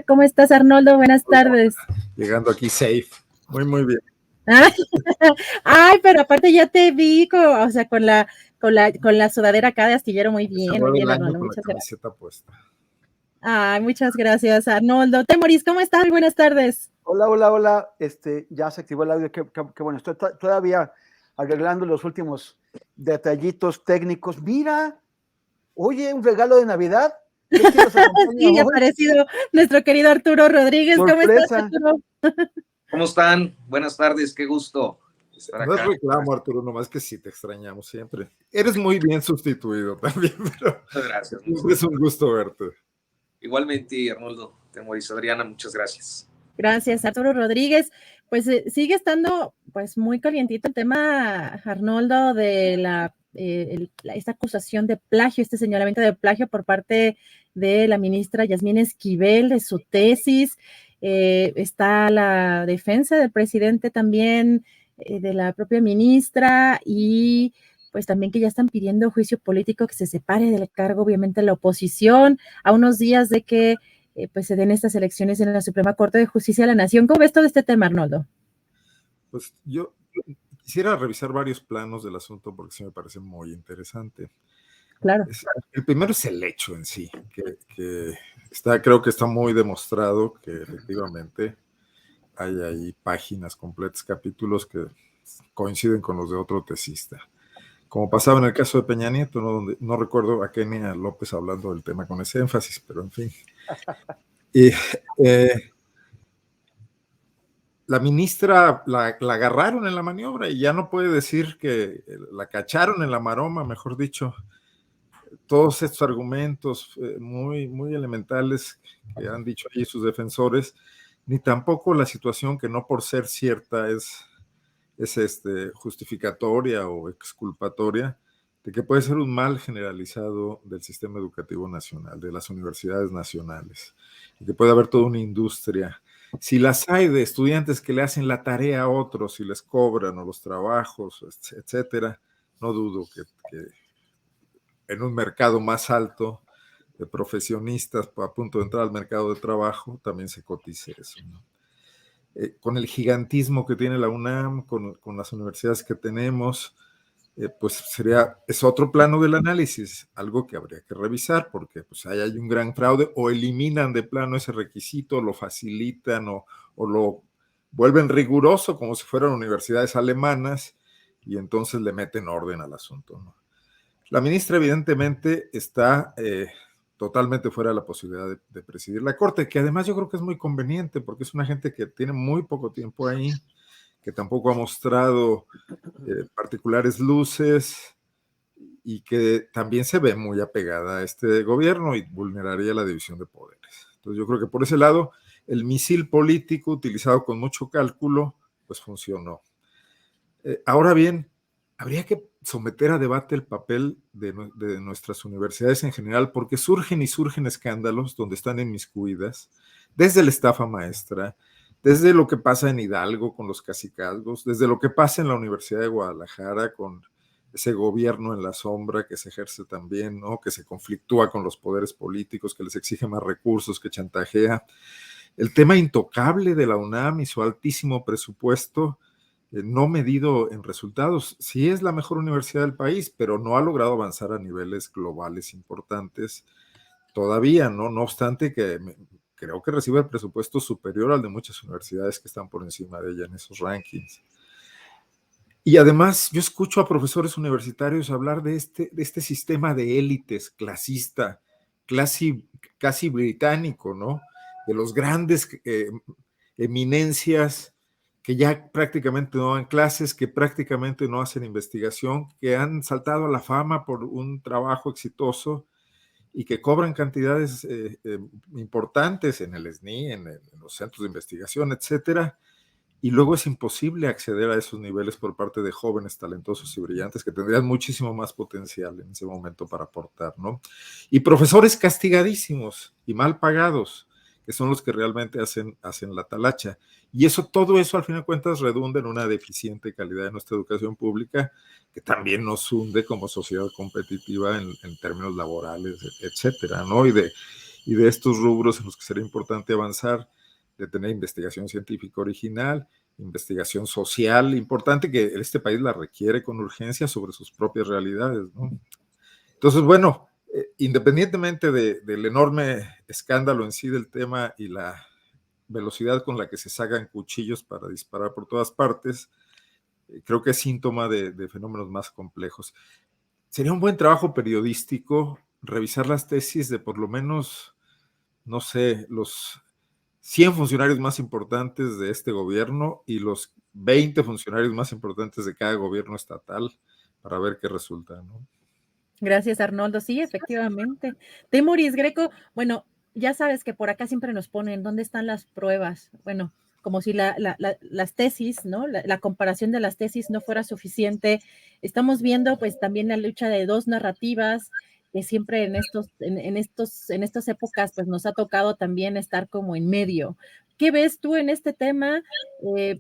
¿Cómo estás, Arnoldo? Buenas tardes. Llegando aquí safe. Muy bien. Ay, pero aparte ya te vi, o sea, con la sudadera acá de astillero, muy bien, Arnoldo, muchas gracias. Puesta. Ay, muchas gracias, Arnoldo. Temoris, ¿cómo estás? Buenas tardes. Hola. Ya se activó el audio, qué bueno. Estoy todavía arreglando los últimos detallitos técnicos. Mira, oye, un regalo de Navidad. Sí, ha aparecido nuestro querido Arturo Rodríguez. Sorpresa. ¿Cómo estás, Arturo? ¿Cómo están? Buenas tardes, qué gusto estar acá. No es reclamo, Arturo, nomás que sí te extrañamos siempre. Eres muy bien sustituido también, pero muchas gracias. Es un gusto verte. Igualmente, Arnoldo, Temoris, Adriana, muchas gracias. Gracias, Arturo Rodríguez. Pues sigue estando pues muy calientito el tema, Arnoldo, de esta acusación de plagio, este señalamiento de plagio por parte de la ministra Yasmín Esquivel de su tesis. Está la defensa del presidente también, de la propia ministra, y pues también que ya están pidiendo juicio político, que se separe del cargo, obviamente, la oposición, a unos días de que pues se den estas elecciones en la Suprema Corte de Justicia de la Nación. ¿Cómo ves todo este tema, Arnoldo? Pues yo quisiera revisar varios planos del asunto porque sí me parece muy interesante. Claro. El primero es el hecho en sí, que creo que está muy demostrado que efectivamente hay ahí páginas completas, capítulos que coinciden con los de otro tesista. Como pasaba en el caso de Peña Nieto, ¿no? Donde no recuerdo a Kenia López hablando del tema con ese énfasis, pero en fin. Y la ministra la agarraron en la maniobra y ya no puede decir que la cacharon en la maroma, mejor dicho. Todos estos argumentos muy elementales que han dicho allí sus defensores, ni tampoco la situación que no por ser cierta es justificatoria o exculpatoria de que puede ser un mal generalizado del sistema educativo nacional, de las universidades nacionales, y que puede haber toda una industria. Si las hay de estudiantes que le hacen la tarea a otros y les cobran o los trabajos, etcétera, no dudo que en un mercado más alto de profesionistas a punto de entrar al mercado de trabajo también se cotice eso, ¿no? Con el gigantismo que tiene la UNAM, con las universidades que tenemos, pues es otro plano del análisis, algo que habría que revisar, porque pues ahí hay un gran fraude, o eliminan de plano ese requisito, lo facilitan o lo vuelven riguroso como si fueran universidades alemanas, y entonces le meten orden al asunto, ¿no? La ministra evidentemente está totalmente fuera de la posibilidad de presidir la Corte, que además yo creo que es muy conveniente porque es una gente que tiene muy poco tiempo ahí, que tampoco ha mostrado particulares luces y que también se ve muy apegada a este gobierno y vulneraría la división de poderes. Entonces yo creo que por ese lado el misil político utilizado con mucho cálculo pues funcionó. Ahora bien, habría que someter a debate el papel de nuestras universidades en general, porque surgen escándalos donde están inmiscuidas, desde la estafa maestra, desde lo que pasa en Hidalgo con los cacicazgos, desde lo que pasa en la Universidad de Guadalajara con ese gobierno en la sombra que se ejerce también, ¿no? Que se conflictúa con los poderes políticos, que les exige más recursos, que chantajea. El tema intocable de la UNAM y su altísimo presupuesto, no medido en resultados. Sí es la mejor universidad del país, pero no ha logrado avanzar a niveles globales importantes todavía, ¿no? No obstante que creo que recibe el presupuesto superior al de muchas universidades que están por encima de ella en esos rankings. Y además yo escucho a profesores universitarios hablar de este sistema de élites clasista, casi británico, ¿no? De los grandes eminencias que ya prácticamente no dan clases, que prácticamente no hacen investigación, que han saltado a la fama por un trabajo exitoso y que cobran cantidades importantes en el SNI, en los centros de investigación, etcétera, y luego es imposible acceder a esos niveles por parte de jóvenes talentosos y brillantes que tendrían muchísimo más potencial en ese momento para aportar, ¿no? Y profesores castigadísimos y mal pagados, que son los que realmente hacen la talacha. Y todo eso, al fin de cuentas, redunda en una deficiente calidad de nuestra educación pública, que también nos hunde como sociedad competitiva en términos laborales, etcétera, ¿no? y de estos rubros en los que sería importante avanzar, de tener investigación científica original, investigación social importante, que este país la requiere con urgencia sobre sus propias realidades, ¿no? Entonces, bueno, independientemente del enorme escándalo en sí del tema y la velocidad con la que se sacan cuchillos para disparar por todas partes, creo que es síntoma de fenómenos más complejos. Sería un buen trabajo periodístico revisar las tesis de por lo menos, no sé, los 100 funcionarios más importantes de este gobierno y los 20 funcionarios más importantes de cada gobierno estatal para ver qué resulta, ¿no? Gracias, Arnoldo. Sí, efectivamente. Temuris Greco, bueno, ya sabes que por acá siempre nos ponen dónde están las pruebas. Bueno, como si las tesis, ¿no? La comparación de las tesis no fuera suficiente. Estamos viendo pues también la lucha de dos narrativas que siempre en estas épocas pues nos ha tocado también estar como en medio. ¿Qué ves tú en este tema?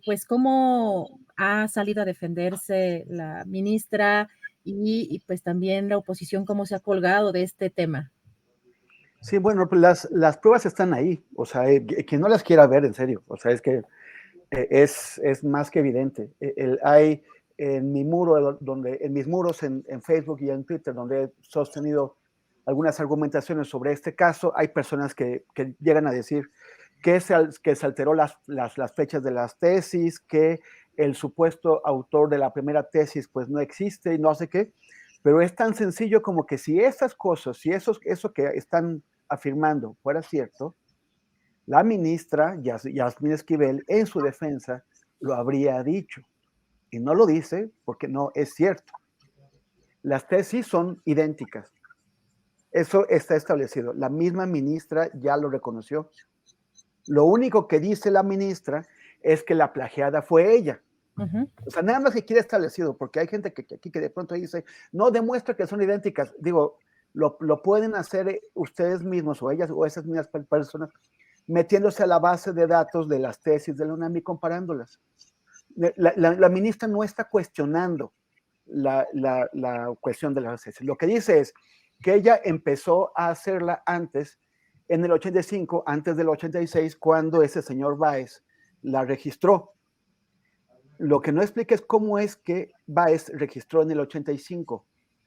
Pues cómo ha salido a defenderse la ministra y pues también la oposición cómo se ha colgado de este tema. Sí, bueno, pues las pruebas están ahí, o sea, quien no las quiera ver, en serio, o sea, es que es más que evidente. Hay en mi muro, en mis muros en Facebook y en Twitter, donde he sostenido algunas argumentaciones sobre este caso, hay personas que llegan a decir que se alteró las fechas de las tesis, que el supuesto autor de la primera tesis pues no existe y no sé qué, pero es tan sencillo como que si esas cosas, si eso que están afirmando fuera cierto, la ministra Yasmín Esquivel en su defensa lo habría dicho y no lo dice porque no es cierto. Las tesis son idénticas. Eso está establecido. La misma ministra ya lo reconoció. Lo único que dice la ministra es que la plagiada fue ella. Uh-huh. O sea, nada más que quiere establecido, porque hay gente que aquí que de pronto dice, no demuestra que son idénticas. Digo, lo pueden hacer ustedes mismos o ellas o esas mismas personas metiéndose a la base de datos de las tesis de la UNAM y comparándolas. La ministra no está cuestionando la cuestión de las tesis. Lo que dice es que ella empezó a hacerla antes, en el 85, antes del 86, cuando ese señor Báez la registró. Lo que no explica es cómo es que Báez registró en el 85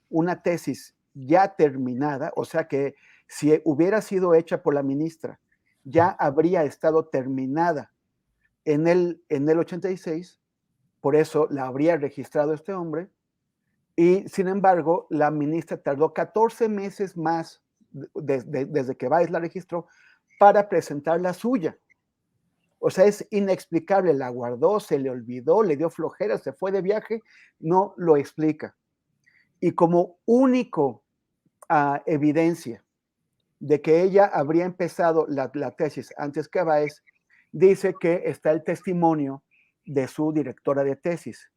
una tesis ya terminada, o sea que si hubiera sido hecha por la ministra, ya habría estado terminada en el 86, por eso la habría registrado este hombre, y sin embargo, la ministra tardó 14 meses más desde que Báez la registró para presentar la suya. O sea, es inexplicable, la guardó, se le olvidó, le dio flojera, se fue de viaje, no lo explica. Y como único evidencia de que ella habría empezado la tesis antes que Báez, dice que está el testimonio de su directora de tesis,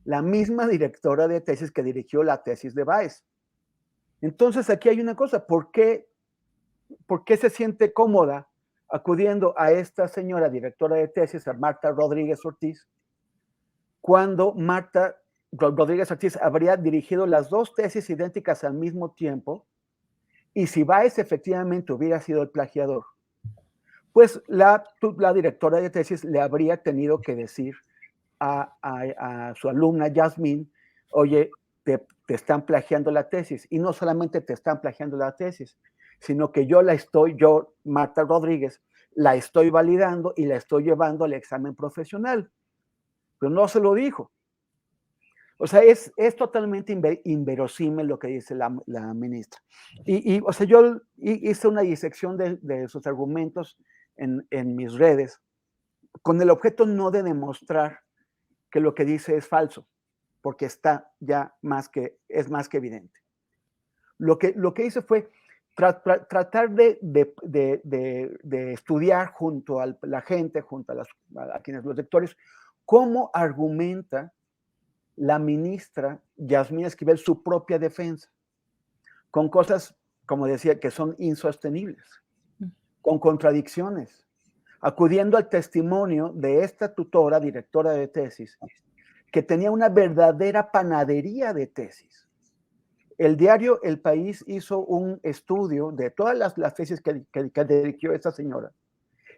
la misma directora de tesis que dirigió la tesis de Báez. Entonces aquí hay una cosa, ¿por qué se siente cómoda acudiendo a esta señora directora de tesis, a Marta Rodríguez Ortiz, cuando Marta Rodríguez Ortiz habría dirigido las dos tesis idénticas al mismo tiempo? Y si Báez efectivamente hubiera sido el plagiador, pues la directora de tesis le habría tenido que decir a su alumna Yasmín, oye, te están plagiando la tesis. Y no solamente te están plagiando la tesis, sino que yo, Marta Rodríguez, la estoy validando y la estoy llevando al examen profesional. Pero no se lo dijo. O sea, es totalmente inverosímil lo que dice la ministra. O sea, yo hice una disección de sus argumentos en mis redes, con el objeto no de demostrar que lo que dice es falso, porque está ya es más que evidente. Lo que hice fue tratar de estudiar junto a la gente, junto a quienes los lectores, cómo argumenta la ministra Yasmín Esquivel su propia defensa, con cosas, como decía, que son insostenibles, con contradicciones, acudiendo al testimonio de esta tutora, directora de tesis, que tenía una verdadera panadería de tesis. El diario El País hizo un estudio de todas las tesis que dirigió esta señora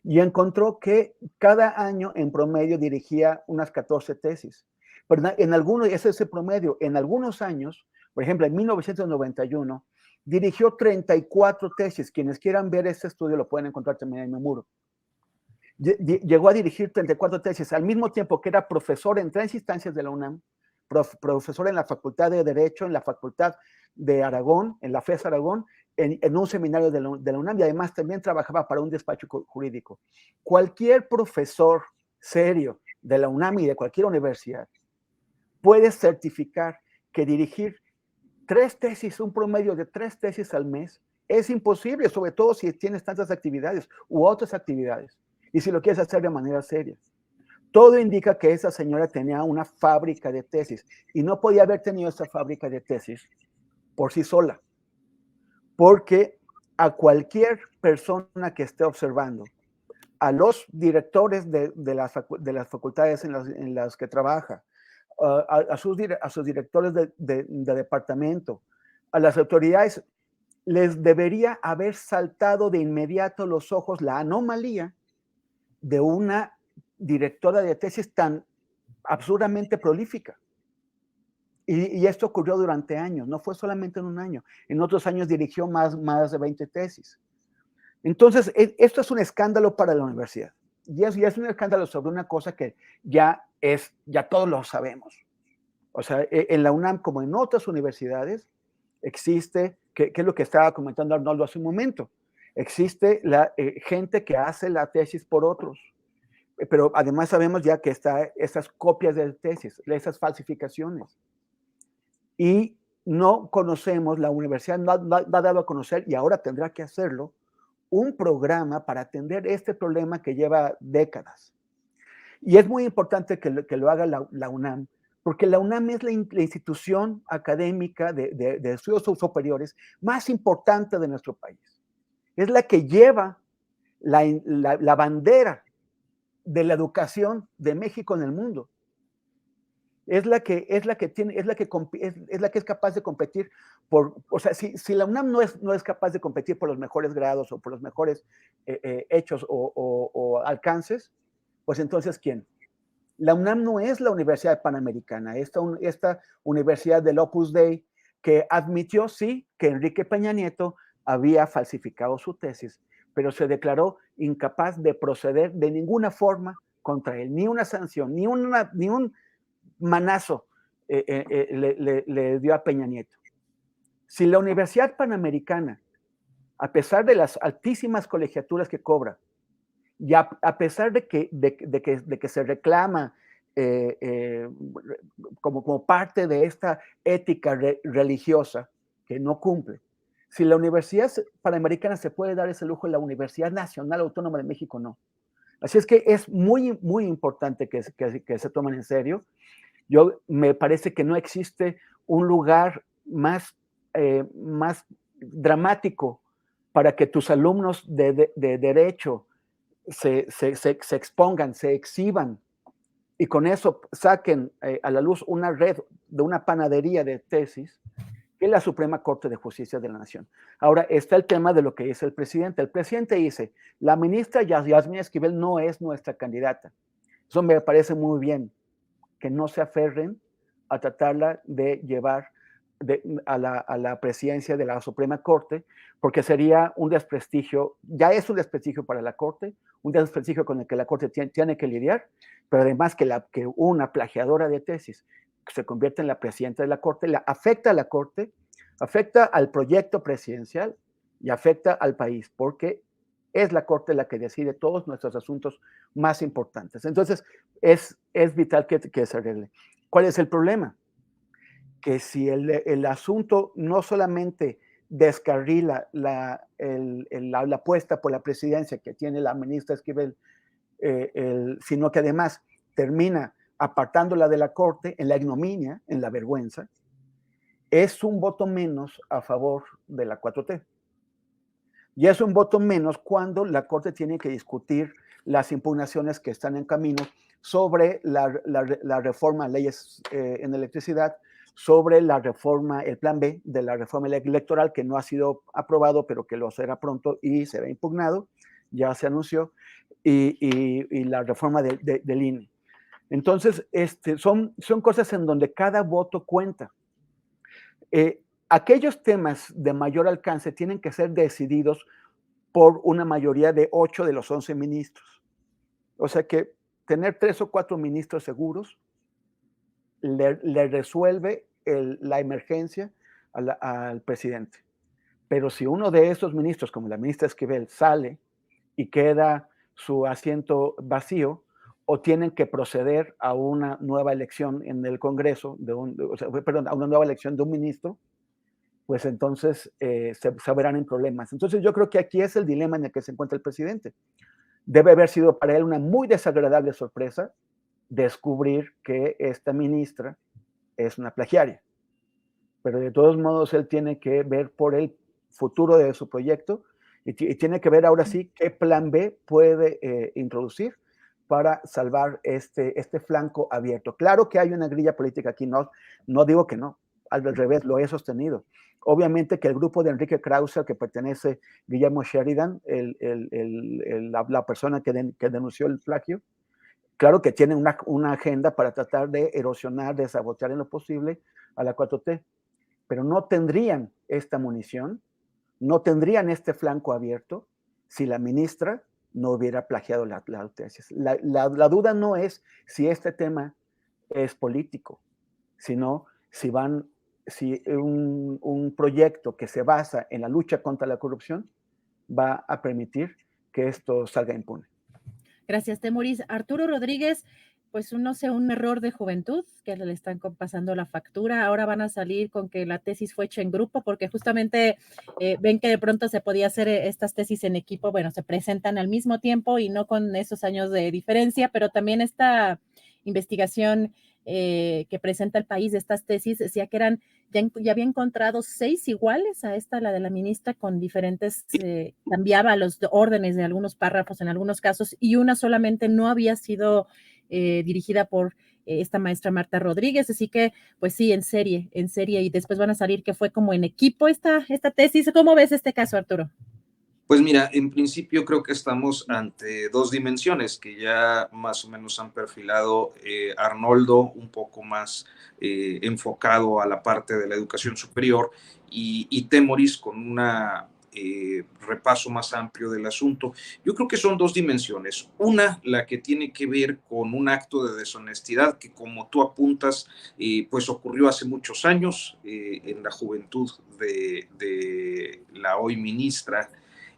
y encontró que cada año en promedio dirigía unas 14 tesis. Pero en algunos, ese es el promedio, en algunos años, por ejemplo, en 1991, dirigió 34 tesis. Quienes quieran ver este estudio lo pueden encontrar también en mi muro. Llegó a dirigir 34 tesis, al mismo tiempo que era profesor en 3 instancias de la UNAM, profesor en la Facultad de Derecho, en la Facultad de Aragón, en la FES Aragón, en un seminario de la UNAM, y además también trabajaba para un despacho jurídico. Cualquier profesor serio de la UNAM y de cualquier universidad puede certificar que dirigir 3 tesis, un promedio de 3 tesis al mes, es imposible, sobre todo si tienes tantas actividades u otras actividades, y si lo quieres hacer de manera seria. Todo indica que esa señora tenía una fábrica de tesis, y no podía haber tenido esa fábrica de tesis por sí sola, porque a cualquier persona que esté observando, a los directores de las facultades en las que trabaja, a sus directores de departamento, a las autoridades, les debería haber saltado de inmediato los ojos la anomalía de una directora de tesis tan absurdamente prolífica. Y esto ocurrió durante años, no fue solamente en un año. En otros años dirigió más de 20 tesis. Entonces, esto es un escándalo para la universidad. Y es un escándalo sobre una cosa que ya todos lo sabemos. O sea, en la UNAM, como en otras universidades, existe, que es lo que estaba comentando Arnoldo hace un momento, existe la gente que hace la tesis por otros. Pero además sabemos ya que está esas copias de tesis, esas falsificaciones. Y no conocemos, la universidad no ha dado a conocer, y ahora tendrá que hacerlo, un programa para atender este problema que lleva décadas. Y es muy importante que lo haga la UNAM, porque la UNAM es la institución académica de estudios superiores más importante de nuestro país. Es la que lleva la bandera de la educación de México en el mundo. Es la que es capaz de competir o sea, si la UNAM no es capaz de competir por los mejores grados o por los mejores hechos o alcances, pues entonces, ¿quién? La UNAM no es la Universidad Panamericana, esta universidad del Opus Dei que admitió, sí, que Enrique Peña Nieto había falsificado su tesis, pero se declaró incapaz de proceder de ninguna forma contra él, ni una sanción, ni un manazo le dio a Peña Nieto. Si la Universidad Panamericana, a pesar de las altísimas colegiaturas que cobra, y a pesar de que se reclama como parte de esta ética religiosa que no cumple, si la Universidad Panamericana se puede dar ese lujo, la Universidad Nacional Autónoma de México no. Así es que es muy, muy importante que se tomen en serio. Me parece que no existe un lugar más dramático para que tus alumnos de derecho se expongan, se exhiban y con eso saquen a la luz una red de una panadería de tesis, que es la Suprema Corte de Justicia de la Nación. Ahora está el tema de lo que dice el presidente. El presidente dice, la ministra Yasmín Esquivel no es nuestra candidata. Eso me parece muy bien, que no se aferren a tratarla de llevar a la presidencia de la Suprema Corte, porque sería un desprestigio, ya es un desprestigio para la Corte, un desprestigio con el que la Corte tiene que lidiar, pero además que una plagiadora de tesis se convierte en la presidenta de la Corte, afecta a la Corte, afecta al proyecto presidencial y afecta al país, porque es la Corte la que decide todos nuestros asuntos más importantes. Entonces, es vital que se arregle. ¿Cuál es el problema? Que si el asunto no solamente descarrila la apuesta por la presidencia que tiene la ministra Esquivel, sino que además termina apartándola de la Corte en la ignominia, en la vergüenza, es un voto menos a favor de la 4T. Y es un voto menos cuando la Corte tiene que discutir las impugnaciones que están en camino sobre la reforma a leyes en electricidad, sobre la reforma, el plan B de la reforma electoral que no ha sido aprobado, pero que lo será pronto y será impugnado, ya se anunció, y la reforma del INE. Entonces, son cosas en donde cada voto cuenta. Aquellos temas de mayor alcance tienen que ser decididos por una mayoría de 8 de los 11 ministros. O sea que tener 3 o 4 ministros seguros le resuelve la emergencia al presidente. Pero si uno de esos ministros, como la ministra Esquivel, sale y queda su asiento vacío, o tienen que proceder a una nueva elección en el Congreso, a una nueva elección de un ministro, pues entonces se verán en problemas. Entonces yo creo que aquí es el dilema en el que se encuentra el presidente. Debe haber sido para él una muy desagradable sorpresa descubrir que esta ministra es una plagiaria. Pero de todos modos él tiene que ver por el futuro de su proyecto y tiene que ver ahora sí qué plan B puede introducir para salvar este flanco abierto. Claro que hay una grilla política aquí, no digo que no, al revés, lo he sostenido. Obviamente que el grupo de Enrique Krause, al que pertenece Guillermo Sheridan, la persona que denunció el plagio, claro que tiene una agenda para tratar de erosionar, de sabotear en lo posible a la 4T, pero no tendrían esta munición, no tendrían este flanco abierto si la ministra no hubiera plagiado la tesis. La duda no es si este tema es político, sino si un proyecto que se basa en la lucha contra la corrupción va a permitir que esto salga impune. Gracias, Temoris. Arturo Rodríguez, pues no sé, un error de juventud que le están pasando la factura. Ahora van a salir con que la tesis fue hecha en grupo, porque justamente ven que de pronto se podía hacer estas tesis en equipo. Bueno, se presentan al mismo tiempo y no con esos años de diferencia, pero también esta investigación que presenta el país de estas tesis decía que ya había encontrado 6 iguales a esta, la de la ministra, con diferentes, cambiaba los órdenes de algunos párrafos en algunos casos, y una solamente no había sido dirigida por esta maestra Marta Rodríguez, así que pues sí, en serie, y después van a salir que fue como en equipo esta tesis. ¿Cómo ves este caso, Arturo? Pues mira, en principio creo que estamos ante dos dimensiones que ya más o menos han perfilado Arnoldo, un poco más enfocado a la parte de la educación superior, y Temoris con una repaso más amplio del asunto. Yo creo que son dos dimensiones. Una, la que tiene que ver con un acto de deshonestidad que, como tú apuntas, pues ocurrió hace muchos años en la juventud de la hoy ministra,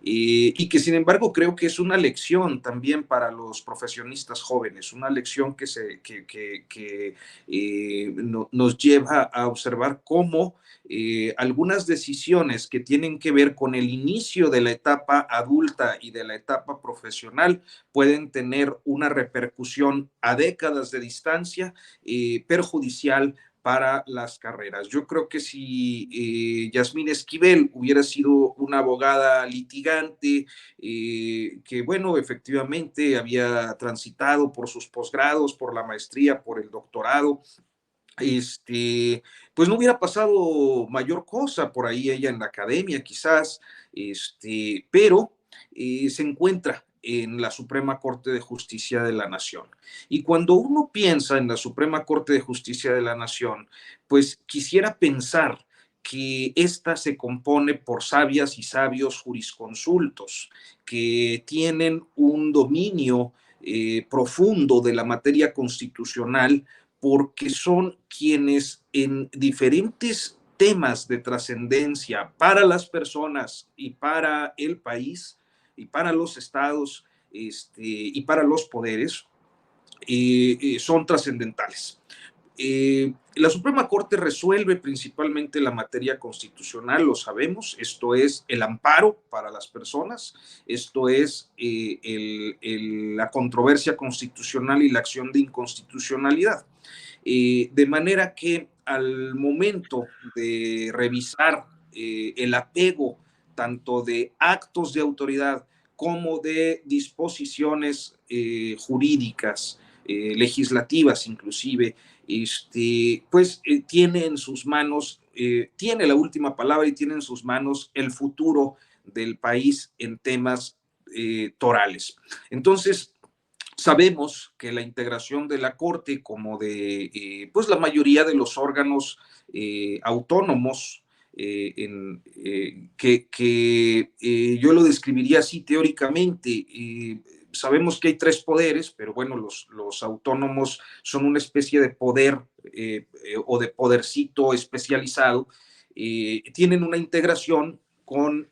y que sin embargo creo que es una lección también para los profesionistas jóvenes, una lección que nos lleva a observar cómo algunas decisiones que tienen que ver con el inicio de la etapa adulta y de la etapa profesional pueden tener una repercusión a décadas de distancia perjudicial para las carreras. Yo creo que si Yasmín Esquivel hubiera sido una abogada litigante, que bueno, efectivamente había transitado por sus posgrados, por la maestría, por el doctorado, pues no hubiera pasado mayor cosa por ahí ella en la academia quizás, pero se encuentra en la Suprema Corte de Justicia de la Nación. Y cuando uno piensa en la Suprema Corte de Justicia de la Nación, pues quisiera pensar que ésta se compone por sabias y sabios jurisconsultos que tienen un dominio profundo de la materia constitucional, porque son quienes en diferentes temas de trascendencia para las personas y para el país y para los estados y para los poderes son trascendentales. La Suprema Corte resuelve principalmente la materia constitucional, lo sabemos, esto es el amparo para las personas, esto es la controversia constitucional y la acción de inconstitucionalidad. De manera que al momento de revisar el apego tanto de actos de autoridad como de disposiciones jurídicas legislativas inclusive, pues tiene en sus manos, tiene la última palabra y tiene en sus manos el futuro del país en temas torales. Entonces, sabemos que la integración de la Corte, como de pues la mayoría de los órganos autónomos, que yo lo describiría así teóricamente, sabemos que hay 3 poderes, pero bueno, los autónomos son una especie de poder o de podercito especializado, tienen una integración con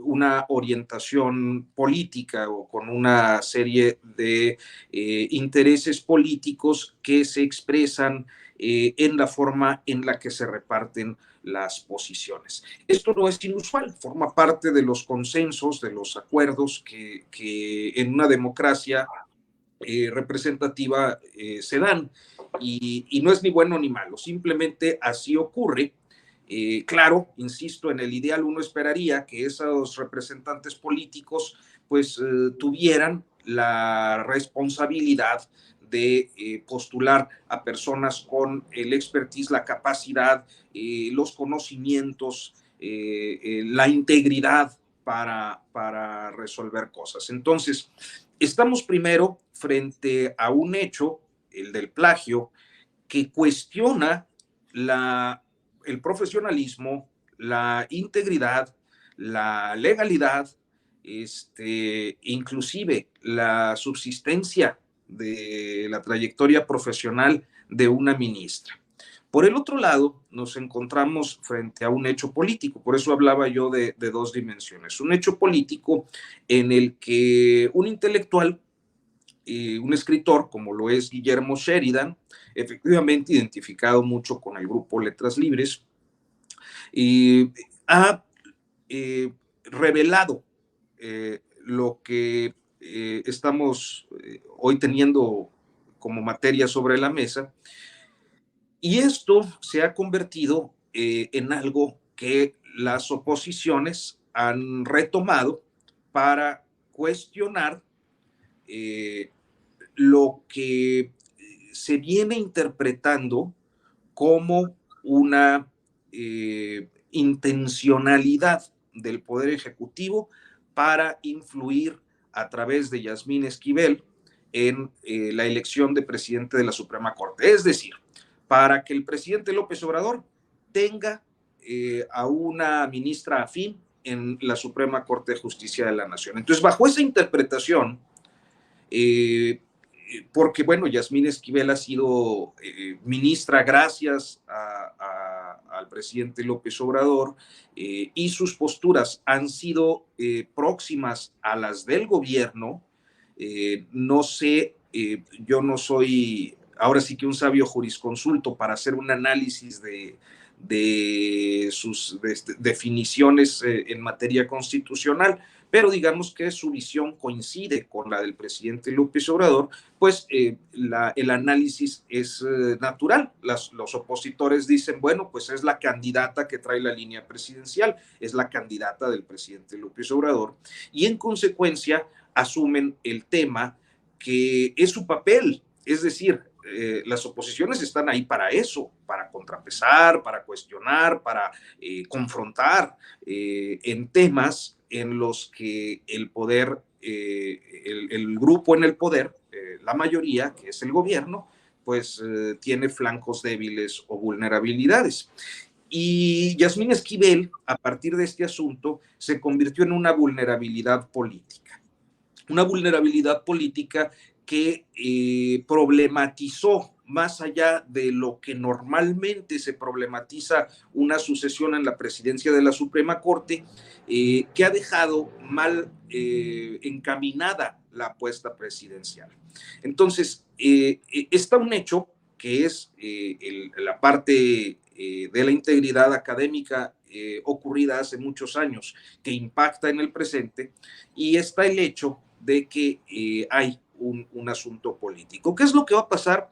una orientación política o con una serie de intereses políticos que se expresan en la forma en la que se reparten las posiciones. Esto no es inusual, forma parte de los consensos, de los acuerdos que en una democracia representativa se dan, y no es ni bueno ni malo, simplemente así ocurre. Claro, insisto, en el ideal uno esperaría que esos representantes políticos pues tuvieran la responsabilidad de postular a personas con el expertise, la capacidad, los conocimientos, la integridad para resolver cosas. Entonces, estamos primero frente a un hecho, el del plagio, que cuestiona el profesionalismo, la integridad, la legalidad, inclusive la subsistencia de la trayectoria profesional de una ministra. Por el otro lado, nos encontramos frente a un hecho político, por eso hablaba yo de 2 dimensiones. Un hecho político en el que un intelectual, un escritor como lo es Guillermo Sheridan, efectivamente identificado mucho con el grupo Letras Libres, ha revelado lo que estamos hoy teniendo como materia sobre la mesa, y esto se ha convertido en algo que las oposiciones han retomado para cuestionar lo que se viene interpretando como una intencionalidad del Poder Ejecutivo para influir a través de Yasmín Esquivel en la elección de presidente de la Suprema Corte. Es decir, para que el presidente López Obrador tenga a una ministra afín en la Suprema Corte de Justicia de la Nación. Entonces, bajo esa interpretación, porque, bueno, Yasmín Esquivel ha sido ministra gracias al presidente López Obrador, y sus posturas han sido próximas a las del gobierno. No sé, yo no soy ahora sí que un sabio jurisconsulto para hacer un análisis de sus definiciones en materia constitucional, pero digamos que su visión coincide con la del presidente López Obrador, pues el análisis es natural. Los opositores dicen, bueno, pues es la candidata que trae la línea presidencial, es la candidata del presidente López Obrador, y en consecuencia asumen el tema que es su papel, es decir, las oposiciones están ahí para eso, para contrapesar, para cuestionar, para confrontar en temas en los que el poder, el grupo en el poder, la mayoría, que es el gobierno, pues tiene flancos débiles o vulnerabilidades. Y Yasmín Esquivel, a partir de este asunto, se convirtió en una vulnerabilidad política. Una vulnerabilidad política que problematizó más allá de lo que normalmente se problematiza una sucesión en la presidencia de la Suprema Corte, que ha dejado mal encaminada la apuesta presidencial. Entonces, está un hecho que es la parte de la integridad académica ocurrida hace muchos años, que impacta en el presente, y está el hecho de que hay un asunto político. ¿Qué es lo que va a pasar?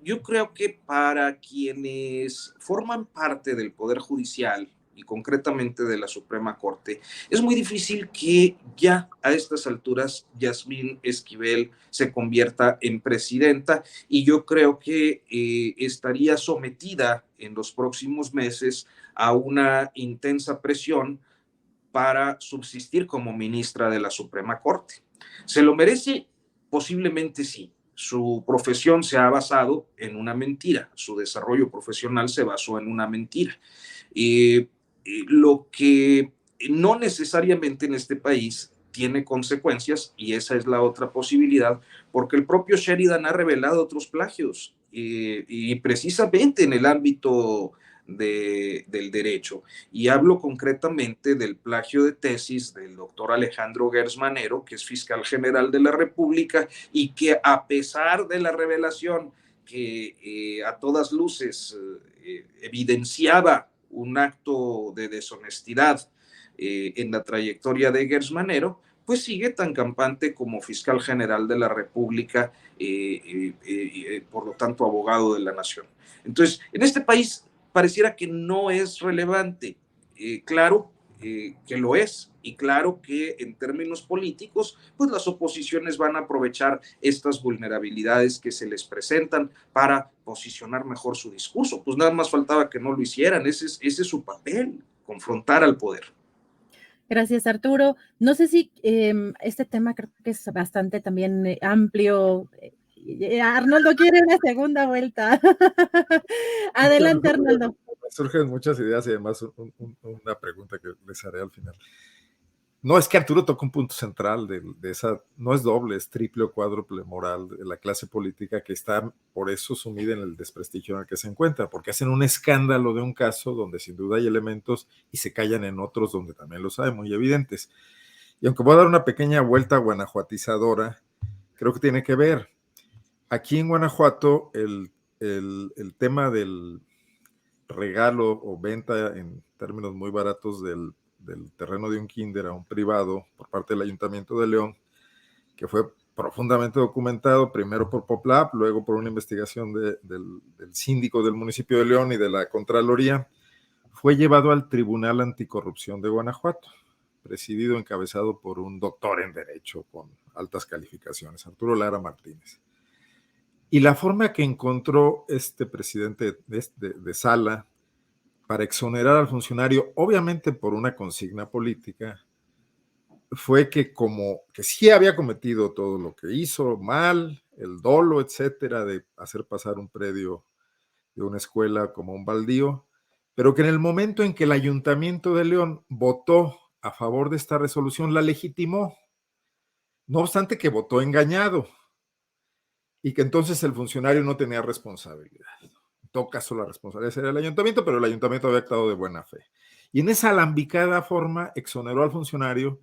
Yo creo que para quienes forman parte del Poder Judicial, y concretamente de la Suprema Corte, es muy difícil que ya a estas alturas Yasmín Esquivel se convierta en presidenta, y yo creo que estaría sometida en los próximos meses a una intensa presión para subsistir como ministra de la Suprema Corte. ¿Se lo merece? Posiblemente sí. Su profesión se ha basado en una mentira, su desarrollo profesional se basó en una mentira. Lo que no necesariamente en este país tiene consecuencias, y esa es la otra posibilidad, porque el propio Sheridan ha revelado otros plagios, y precisamente en el ámbito del derecho. Y hablo concretamente del plagio de tesis del doctor Alejandro Gers Manero, que es fiscal general de la República, y que a pesar de la revelación que a todas luces evidenciaba un acto de deshonestidad en la trayectoria de Gers Manero, pues sigue tan campante como fiscal general de la República, por lo tanto abogado de la nación. Entonces, en este país pareciera que no es relevante. Claro que lo es, y claro que en términos políticos, pues las oposiciones van a aprovechar estas vulnerabilidades que se les presentan para posicionar mejor su discurso. Pues nada más faltaba que no lo hicieran. Ese es su papel, confrontar al poder. Gracias, Arturo. No sé si este tema creo que es bastante también amplio. Arnoldo quiere una segunda vuelta. Adelante, Arnoldo. Surgen muchas ideas y además una pregunta que les haré al final. No, es que Arturo toca un punto central de esa, no es doble, es triple o cuádruple moral de la clase política, que está por eso sumida en el desprestigio en el que se encuentra, porque hacen un escándalo de un caso donde sin duda hay elementos y se callan en otros donde también los hay, muy evidentes. Y aunque voy a dar una pequeña vuelta guanajuatizadora, creo que tiene que ver. Aquí en Guanajuato, el tema del regalo o venta en términos muy baratos del terreno de un kinder a un privado por parte del Ayuntamiento de León, que fue profundamente documentado, primero por Poplab, luego por una investigación del síndico del municipio de León y de la Contraloría, fue llevado al Tribunal Anticorrupción de Guanajuato, presidido, encabezado por un doctor en Derecho con altas calificaciones, Arturo Lara Martínez. Y la forma que encontró este presidente de sala para exonerar al funcionario, obviamente por una consigna política, fue que como que sí había cometido todo lo que hizo mal, el dolo, etcétera, de hacer pasar un predio de una escuela como un baldío, pero que en el momento en que el Ayuntamiento de León votó a favor de esta resolución, la legitimó, no obstante que votó engañado, y que entonces el funcionario no tenía responsabilidad. En todo caso, la responsabilidad sería el ayuntamiento, pero el ayuntamiento había actuado de buena fe. Y en esa alambicada forma exoneró al funcionario,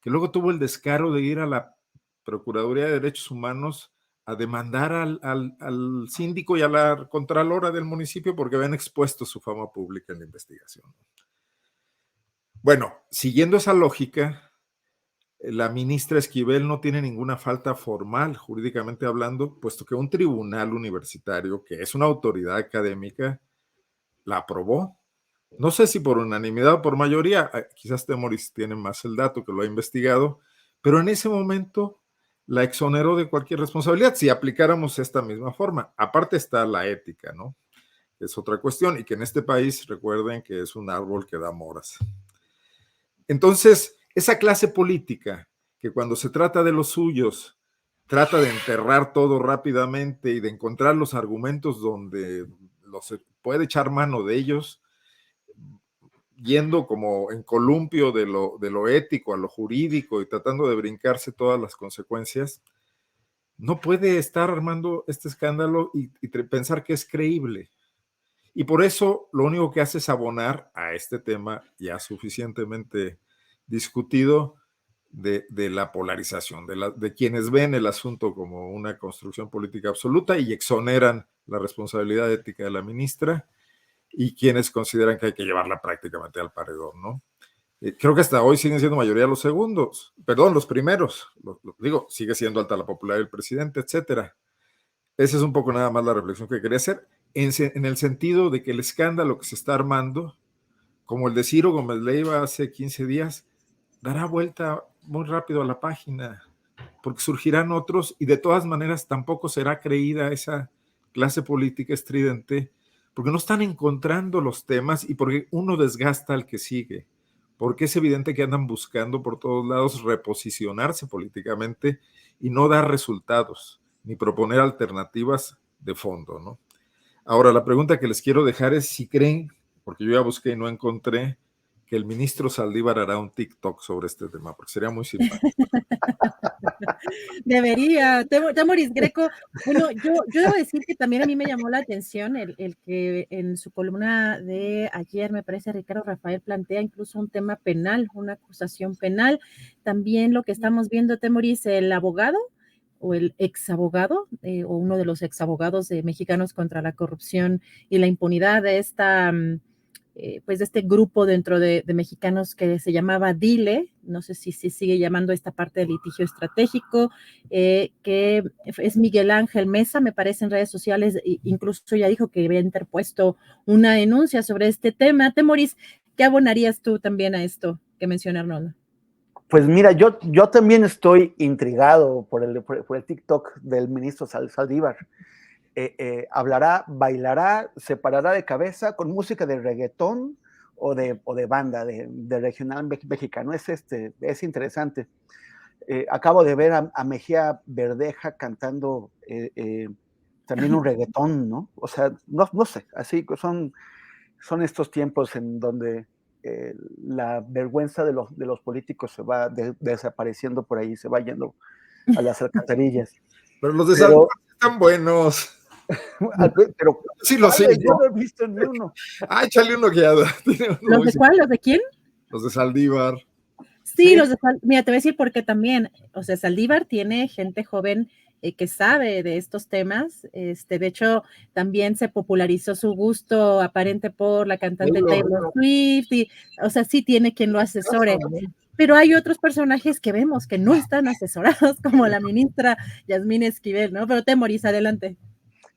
que luego tuvo el descaro de ir a la Procuraduría de Derechos Humanos a demandar al síndico y a la contralora del municipio porque habían expuesto su fama pública en la investigación. Bueno, siguiendo esa lógica, la ministra Esquivel no tiene ninguna falta formal, jurídicamente hablando, puesto que un tribunal universitario, que es una autoridad académica, la aprobó. No sé si por unanimidad o por mayoría, quizás Temoris tiene más el dato, que lo ha investigado, pero en ese momento la exoneró de cualquier responsabilidad si aplicáramos esta misma forma. Aparte está la ética, ¿no? Es otra cuestión, y que en este país recuerden que es un árbol que da moras. Entonces, esa clase política que cuando se trata de los suyos trata de enterrar todo rápidamente y de encontrar los argumentos donde se puede echar mano de ellos, yendo como en columpio de lo ético a lo jurídico y tratando de brincarse todas las consecuencias, no puede estar armando este escándalo y pensar que es creíble. Y por eso lo único que hace es abonar a este tema ya suficientemente discutido de la polarización, de quienes ven el asunto como una construcción política absoluta y exoneran la responsabilidad ética de la ministra, y quienes consideran que hay que llevarla prácticamente al paredón, ¿no? Creo que hasta hoy siguen siendo mayoría los segundos, perdón, los primeros, digo, sigue siendo alta la popularidad del presidente, etcétera. Esa es un poco nada más la reflexión que quería hacer, en el sentido de que el escándalo que se está armando como el de Ciro Gómez Leiva hace 15 días, dará vuelta muy rápido a la página, porque surgirán otros y de todas maneras tampoco será creída esa clase política estridente, porque no están encontrando los temas y porque uno desgasta al que sigue, porque es evidente que andan buscando por todos lados reposicionarse políticamente y no dar resultados, ni proponer alternativas de fondo, ¿no? Ahora, la pregunta que les quiero dejar es si creen, porque yo ya busqué y no encontré, que el ministro Saldívar hará un TikTok sobre este tema, porque sería muy simpático. Debería. Temoris Greco, bueno, yo debo decir que también a mí me llamó la atención el que en su columna de ayer, me parece, Ricardo Rafael plantea incluso un tema penal, una acusación penal. También lo que estamos viendo, Temoris, el abogado o el exabogado, o uno de los exabogados de Mexicanos contra la Corrupción y la Impunidad de esta... pues de este grupo dentro de mexicanos que se llamaba DILE, no sé si sigue llamando esta parte del litigio estratégico, que es Miguel Ángel Mesa, me parece en redes sociales, incluso ya dijo que había interpuesto una denuncia sobre este tema. Temoris, ¿qué abonarías tú también a esto que menciona Arnoldo? Pues mira, yo también estoy intrigado por el TikTok del ministro Saldívar. Hablará, bailará, se parará de cabeza con música de reggaetón o de banda, de regional mexicano. Es interesante. Acabo de ver a Mejía Verdeja cantando también un reggaetón, ¿no? O sea, no sé, así son estos tiempos en donde la vergüenza de los políticos se va desapareciendo por ahí, se va yendo a las alcantarillas. Pero los de Saldívar están buenos. Pero sí, lo sé. Yo no he visto ni uno. Échale uno que ya. ¿Los de cuál? ¿Los de quién? Los de Saldívar. Sí, los de mira, te voy a decir porque también, o sea, Saldívar tiene gente joven que sabe de estos temas. De hecho, también se popularizó su gusto aparente por la cantante Taylor Swift, y, o sea, sí tiene quien lo asesore. Pero hay otros personajes que vemos que no están asesorados, como la ministra Yasmín Esquivel, ¿no? Pero Temoris, adelante.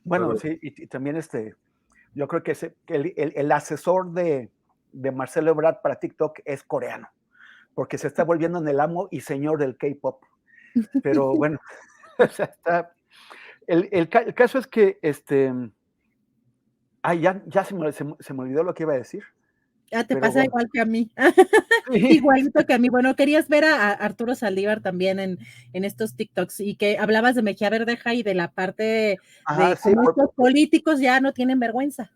Bueno, sí, y también yo creo que el asesor de Marcelo Ebrard para TikTok es coreano, porque se está volviendo en el amo y señor del K-pop. Pero bueno, o sea, el caso es que ya se me olvidó lo que iba a decir. Te pasa bueno. Igual que a mí. Igualito que a mí. Bueno, querías ver a Arturo Saldívar también en estos TikToks y que hablabas de Mejía Verdeja y de la parte de sí, estos políticos ya no tienen vergüenza.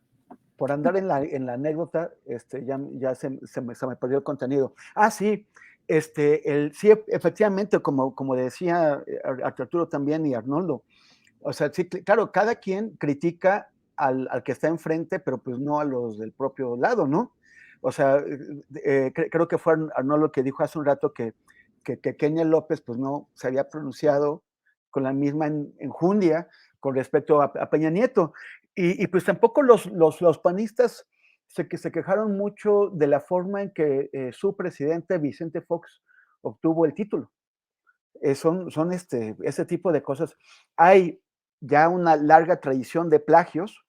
Por andar en la anécdota, ya se me perdió el contenido. Sí, sí, efectivamente, como decía Arturo también y Arnoldo, o sea, sí, claro, cada quien critica al que está enfrente, pero pues no a los del propio lado, ¿no? O sea, creo que fue Arnoldo que dijo hace un rato que Kenia López pues no se había pronunciado con la misma enjundia con respecto a Peña Nieto. Y pues tampoco los panistas se quejaron mucho de la forma en que su presidente, Vicente Fox, obtuvo el título. Son ese tipo de cosas. Hay ya una larga tradición de plagios.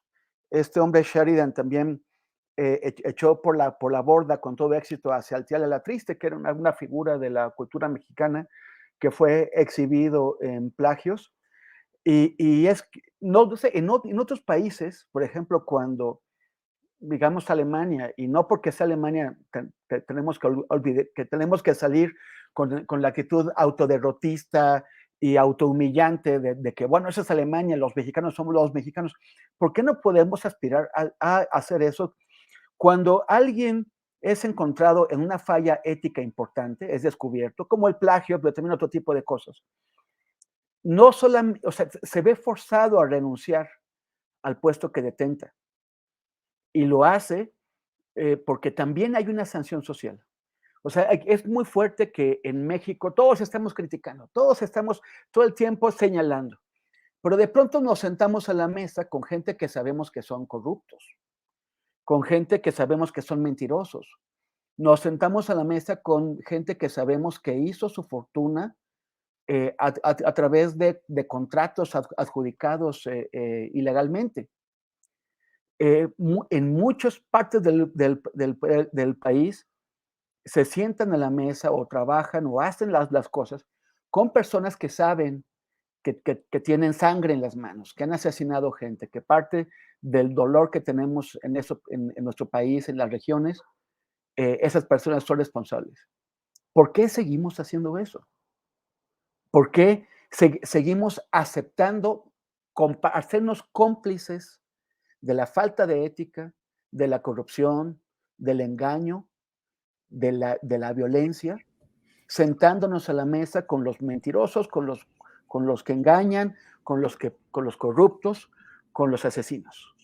Este hombre Sheridan también echó por la borda con todo éxito a Sealtiel la Triste, que era una figura de la cultura mexicana que fue exhibido en plagios. Y no sé, en otros países, por ejemplo, cuando digamos Alemania, y no porque sea Alemania tenemos que salir con la actitud autoderrotista y autohumillante de que, bueno, esa es Alemania, los mexicanos somos los mexicanos. ¿Por qué no podemos aspirar a hacer eso cuando alguien es encontrado en una falla ética importante, es descubierto, como el plagio, pero también otro tipo de cosas? No solamente, o sea, se ve forzado a renunciar al puesto que detenta. Y lo hace porque también hay una sanción social. O sea, es muy fuerte que en México todos estamos criticando, todos estamos todo el tiempo señalando, pero de pronto nos sentamos a la mesa con gente que sabemos que son corruptos, con gente que sabemos que son mentirosos. Nos sentamos a la mesa con gente que sabemos que hizo su fortuna a través de contratos adjudicados ilegalmente. en muchas partes del país se sientan a la mesa o trabajan o hacen las cosas con personas que saben que tienen sangre en las manos, que han asesinado gente, que parte del dolor que tenemos en nuestro país, en las regiones, esas personas son responsables. ¿Por qué seguimos haciendo eso? ¿Por qué seguimos aceptando hacernos cómplices de la falta de ética, de la corrupción, del engaño, de la violencia, sentándonos a la mesa con los mentirosos, con los que engañan, con los corruptos, con los asesinos?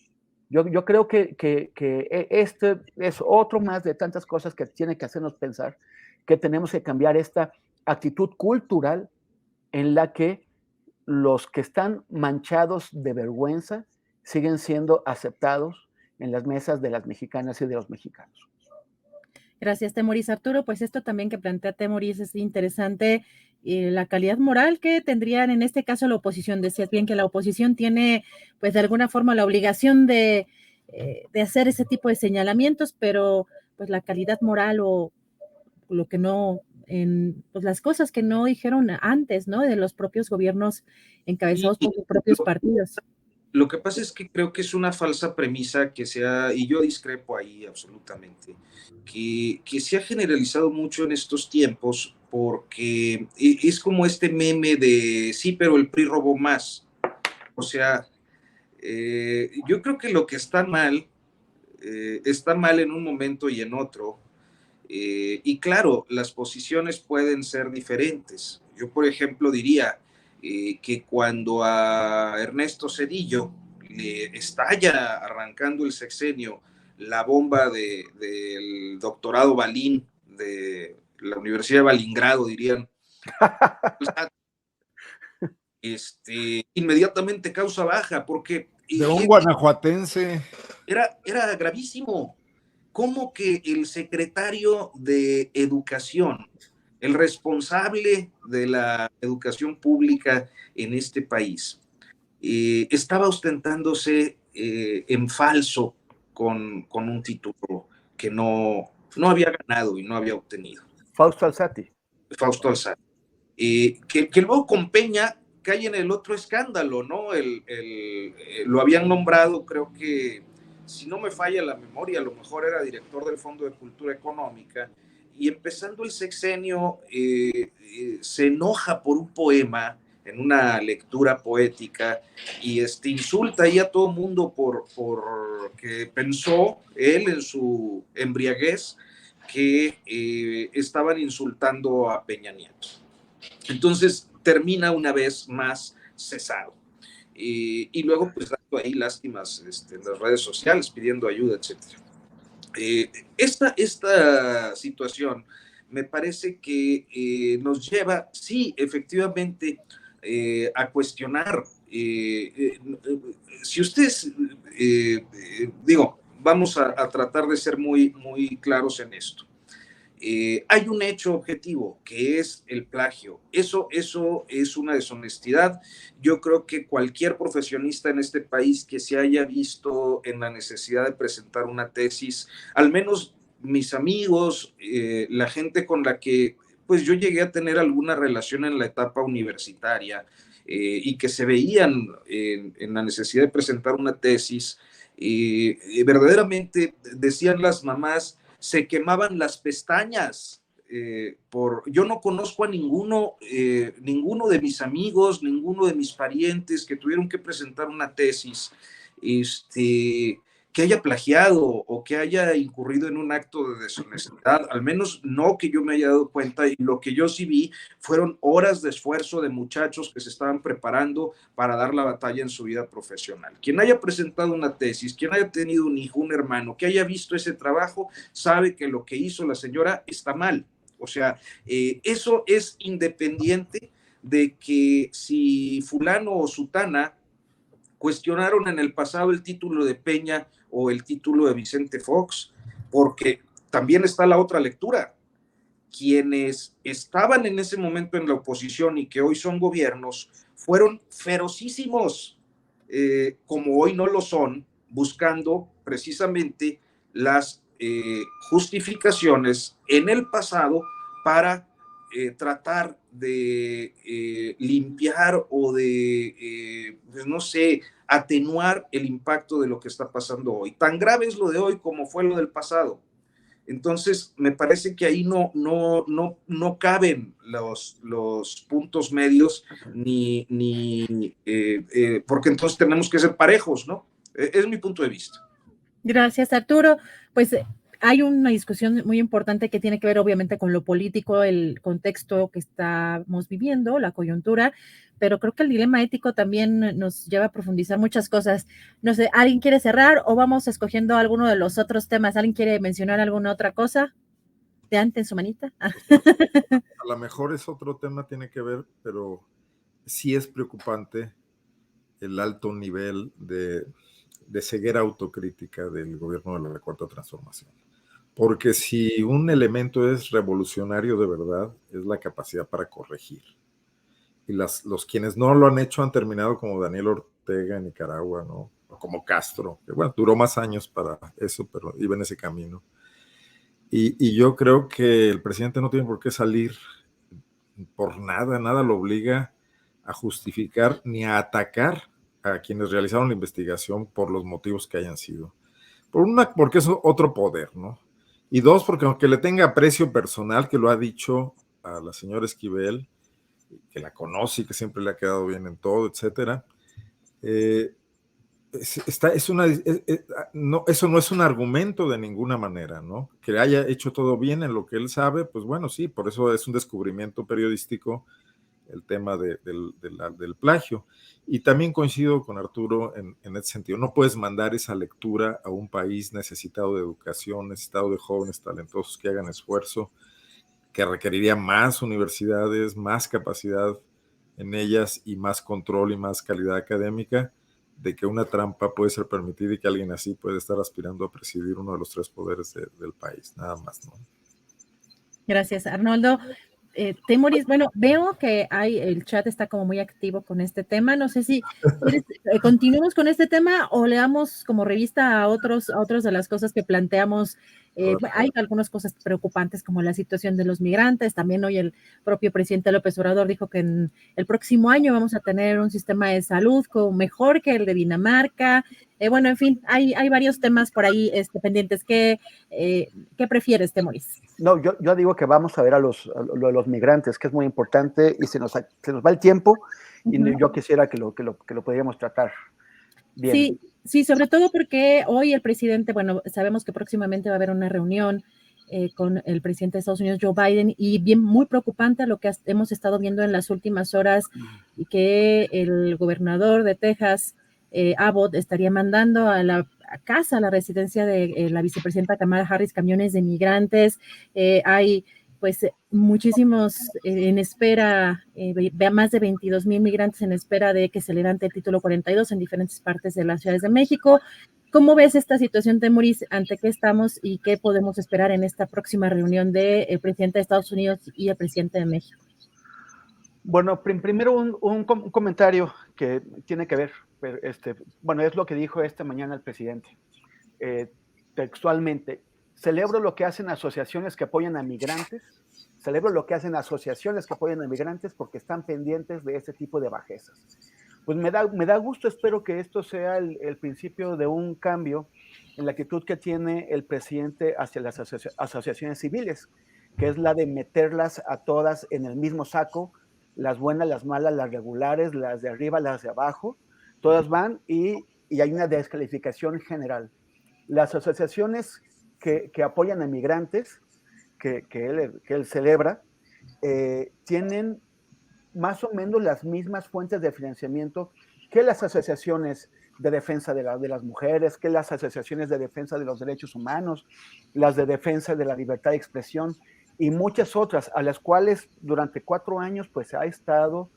Yo creo que este es otro más de tantas cosas que tiene que hacernos pensar que tenemos que cambiar esta actitud cultural en la que los que están manchados de vergüenza siguen siendo aceptados en las mesas de las mexicanas y de los mexicanos. Gracias, Temoris. Arturo, pues esto también que plantea Temoris es interesante, la calidad moral que tendrían en este caso la oposición. Decías bien que la oposición tiene, pues de alguna forma, la obligación de hacer ese tipo de señalamientos, pero pues la calidad moral o lo que no, pues las cosas que no dijeron antes, ¿no? De los propios gobiernos encabezados por sus propios partidos. Lo que pasa es que creo que es una falsa premisa y yo discrepo ahí absolutamente, que se ha generalizado mucho en estos tiempos porque es como este meme de sí, pero el PRI robó más. O sea, yo creo que lo que está mal en un momento y en otro. Y claro, las posiciones pueden ser diferentes. Yo, por ejemplo, diría que cuando a Ernesto Zedillo le estalla arrancando el sexenio la bomba del doctorado Balín de la Universidad de Balingrado, dirían, inmediatamente causa baja, porque de un guanajuatense era gravísimo. ¿Cómo que el secretario de Educación, el responsable de la educación pública en este país, estaba ostentándose en falso con un título que no había ganado y no había obtenido? Fausto Alzati. Que luego con Peña cae en el otro escándalo, ¿no? Lo habían nombrado, creo que, si no me falla la memoria, a lo mejor era director del Fondo de Cultura Económica, y empezando el sexenio se enoja por un poema en una lectura poética y insulta ahí a todo el mundo porque pensó él en su embriaguez que estaban insultando a Peña Nieto. Entonces termina una vez más cesado. Y luego pues dando ahí lástimas en las redes sociales, pidiendo ayuda, etc. Esta situación me parece que nos lleva, sí, efectivamente, a cuestionar. Si ustedes, vamos a tratar de ser muy, muy claros en esto. Hay un hecho objetivo que es el plagio. Eso es una deshonestidad. Yo creo que cualquier profesionista en este país que se haya visto en la necesidad de presentar una tesis, al menos mis amigos, la gente con la que pues yo llegué a tener alguna relación en la etapa universitaria y que se veían en la necesidad de presentar una tesis, verdaderamente decían las mamás, se quemaban las pestañas. Yo no conozco a ninguno de mis amigos, ninguno de mis parientes que tuvieron que presentar una tesis que haya plagiado o que haya incurrido en un acto de deshonestidad, al menos no que yo me haya dado cuenta, y lo que yo sí vi fueron horas de esfuerzo de muchachos que se estaban preparando para dar la batalla en su vida profesional. Quien haya presentado una tesis, quien haya tenido un hijo, un hermano, que haya visto ese trabajo, sabe que lo que hizo la señora está mal. O sea, eso es independiente de que si fulano o sutana cuestionaron en el pasado el título de Peña o el título de Vicente Fox, porque también está la otra lectura. Quienes estaban en ese momento en la oposición y que hoy son gobiernos fueron ferocísimos, como hoy no lo son buscando precisamente las justificaciones en el pasado para tratar de limpiar o de, pues no sé, atenuar el impacto de lo que está pasando hoy. Tan grave es lo de hoy como fue lo del pasado. Entonces, me parece que ahí no caben los puntos medios, porque entonces tenemos que ser parejos, ¿no? Es mi punto de vista. Gracias, Arturo. Pues hay una discusión muy importante que tiene que ver obviamente con lo político, el contexto que estamos viviendo, la coyuntura, pero creo que el dilema ético también nos lleva a profundizar muchas cosas. No sé, ¿alguien quiere cerrar o vamos escogiendo alguno de los otros temas? ¿Alguien quiere mencionar alguna otra cosa? Levanten su manita. A lo mejor es otro tema, tiene que ver, pero sí es preocupante el alto nivel de ceguera autocrítica del gobierno de la Cuarta Transformación. Porque si un elemento es revolucionario de verdad, es la capacidad para corregir. Y los quienes no lo han hecho han terminado como Daniel Ortega en Nicaragua, ¿no? O como Castro, que bueno, duró más años para eso, pero iba en ese camino. Y yo creo que el presidente no tiene por qué salir por nada, nada lo obliga a justificar ni a atacar a quienes realizaron la investigación por los motivos que hayan sido. Porque es otro poder, ¿no? Y dos, porque aunque le tenga aprecio personal, que lo ha dicho a la señora Esquivel, que la conoce y que siempre le ha quedado bien en todo, etcétera, no, eso no es un argumento de ninguna manera, ¿no? Que haya hecho todo bien en lo que él sabe, pues bueno, sí, por eso es un descubrimiento periodístico el tema del plagio. Y también coincido con Arturo en ese sentido. No puedes mandar esa lectura a un país necesitado de educación, necesitado de jóvenes talentosos que hagan esfuerzo, que requeriría más universidades, más capacidad en ellas y más control y más calidad académica, de que una trampa puede ser permitida y que alguien así puede estar aspirando a presidir uno de los tres poderes del país, nada más, ¿no? Gracias, Arnoldo. Temoris, bueno, veo que el chat está como muy activo con este tema. No sé si quieres, continuemos con este tema o leamos como revista a otros de las cosas que planteamos. Hay algunas cosas preocupantes como la situación de los migrantes. También hoy el propio presidente López Obrador dijo que en el próximo año vamos a tener un sistema de salud mejor que el de Dinamarca. Bueno, en fin, hay varios temas por ahí pendientes. ¿Qué prefieres, Temoris? No, yo digo que vamos a ver lo de los migrantes, que es muy importante y se nos va el tiempo y yo quisiera que lo podríamos tratar bien. Sí, sobre todo porque hoy el presidente, bueno, sabemos que próximamente va a haber una reunión con el presidente de Estados Unidos, Joe Biden, y muy preocupante lo que hemos estado viendo en las últimas horas, y que el gobernador de Texas, Abbott, estaría mandando a la residencia de la vicepresidenta Kamala Harris, camiones de migrantes. Hay pues muchísimos en espera, más de 22,000 migrantes en espera de que se levante el título 42 en diferentes partes de las ciudades de México. ¿Cómo ves esta situación, Temoris? ¿Ante qué estamos y qué podemos esperar en esta próxima reunión del presidente de Estados Unidos y el presidente de México? Bueno, primero un comentario que tiene que ver, bueno, es lo que dijo esta mañana el presidente. Textualmente, celebro lo que hacen asociaciones que apoyan a migrantes, porque están pendientes de este tipo de bajezas. Pues me da gusto, espero que esto sea el principio de un cambio en la actitud que tiene el presidente hacia las asociaciones civiles, que es la de meterlas a todas en el mismo saco, las buenas, las malas, las regulares, las de arriba, las de abajo, todas van y hay una descalificación general. Las asociaciones que apoyan a migrantes, que él celebra, tienen más o menos las mismas fuentes de financiamiento que las asociaciones de defensa de las mujeres, que las asociaciones de defensa de los derechos humanos, las de defensa de la libertad de expresión y muchas otras, a las cuales durante 4 años pues se ha estado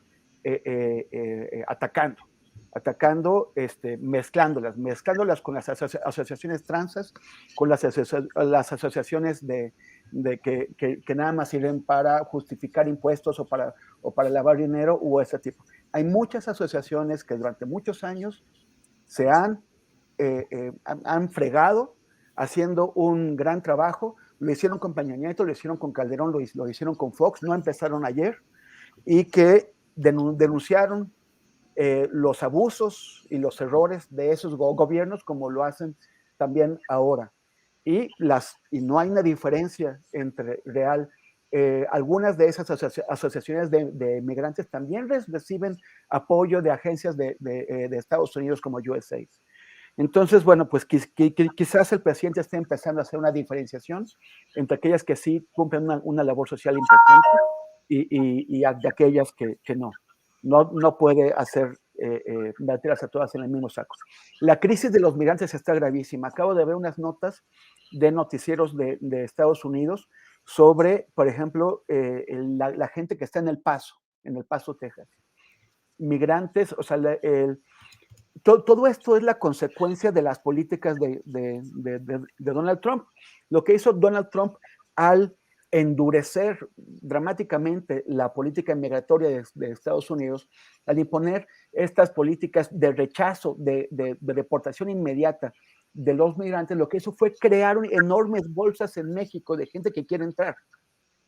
atacando, mezclándolas con las asociaciones transas, con las asociaciones que nada más sirven para justificar impuestos o para lavar dinero u ese tipo. Hay muchas asociaciones que durante muchos años se han han fregado haciendo un gran trabajo. Lo hicieron con Peña Nieto, lo hicieron con Calderón, lo hicieron con Fox, no empezaron ayer, y que denunciaron los abusos y los errores de esos gobiernos, como lo hacen también ahora. Y no hay una diferencia entre real. Algunas de esas asociaciones de migrantes también reciben apoyo de agencias de Estados Unidos como USAID. Entonces, bueno, pues quizás el presidente esté empezando a hacer una diferenciación entre aquellas que sí cumplen una labor social importante y de aquellas que no. No puede meterlas a todas en el mismo saco. La crisis de los migrantes está gravísima. Acabo de ver unas notas de noticieros de Estados Unidos sobre, por ejemplo, la gente que está en El Paso, Texas. Migrantes, o sea, todo esto es la consecuencia de las políticas de Donald Trump. Lo que hizo Donald Trump al endurecer dramáticamente la política migratoria de Estados Unidos, al imponer estas políticas de rechazo, de deportación inmediata de los migrantes, lo que hizo fue crear enormes bolsas en México de gente que quiere entrar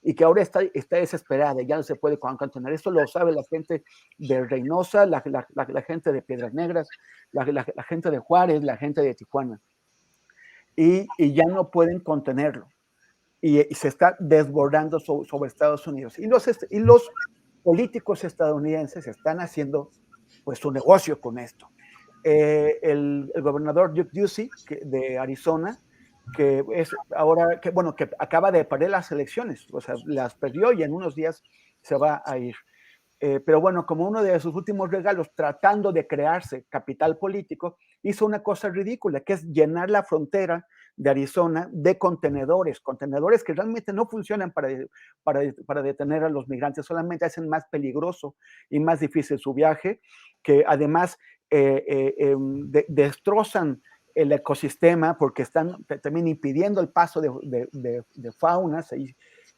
y que ahora está desesperada, ya no se puede contener. Esto lo sabe la gente de Reynosa, la gente de Piedras Negras, la gente de Juárez, la gente de Tijuana. Y ya no pueden contenerlo. Y se está desbordando sobre Estados Unidos. Y los políticos estadounidenses están haciendo pues su negocio con esto. El gobernador Duke Ducey de Arizona, que acaba de perder las elecciones, o sea, las perdió y en unos días se va a ir. Pero bueno, como uno de sus últimos regalos, tratando de crearse capital político, hizo una cosa ridícula, que es llenar la frontera de Arizona de contenedores que realmente no funcionan para detener a los migrantes, solamente hacen más peligroso y más difícil su viaje, que además destrozan el ecosistema porque están también impidiendo el paso de faunas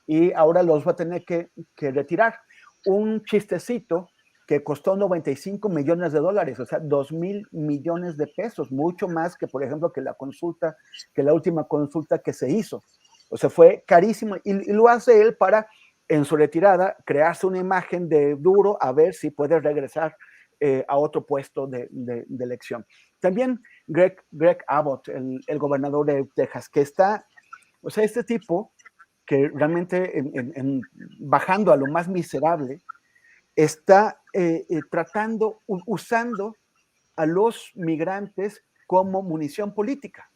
y ahora los va a tener que retirar. Un chistecito que costó $95 millones, o sea, 2,000 millones de pesos, mucho más que, por ejemplo, que la última consulta que se hizo. O sea, fue carísimo y lo hace él para, en su retirada, crearse una imagen de duro a ver si puede regresar a otro puesto de elección. También Greg Abbott, el gobernador de Texas, que está, o sea, este tipo que realmente bajando a lo más miserable, está usando a los migrantes como munición política.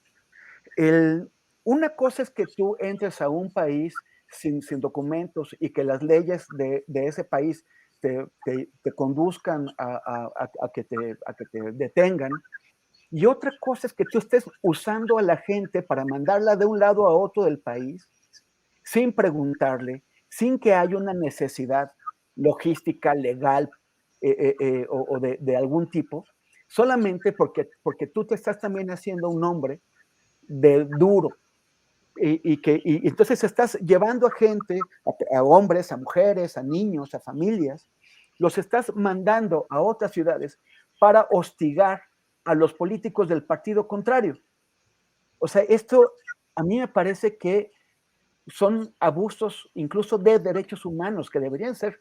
Una cosa es que tú entres a un país sin documentos y que las leyes de ese país te conduzcan a que te detengan. Y otra cosa es que tú estés usando a la gente para mandarla de un lado a otro del país sin preguntarle, sin que haya una necesidad logística, legal o de algún tipo, solamente porque tú te estás también haciendo un hombre de duro. Y entonces estás llevando a gente, a hombres, a mujeres, a niños, a familias, los estás mandando a otras ciudades para hostigar a los políticos del partido contrario. O sea, esto a mí me parece que son abusos incluso de derechos humanos que deberían ser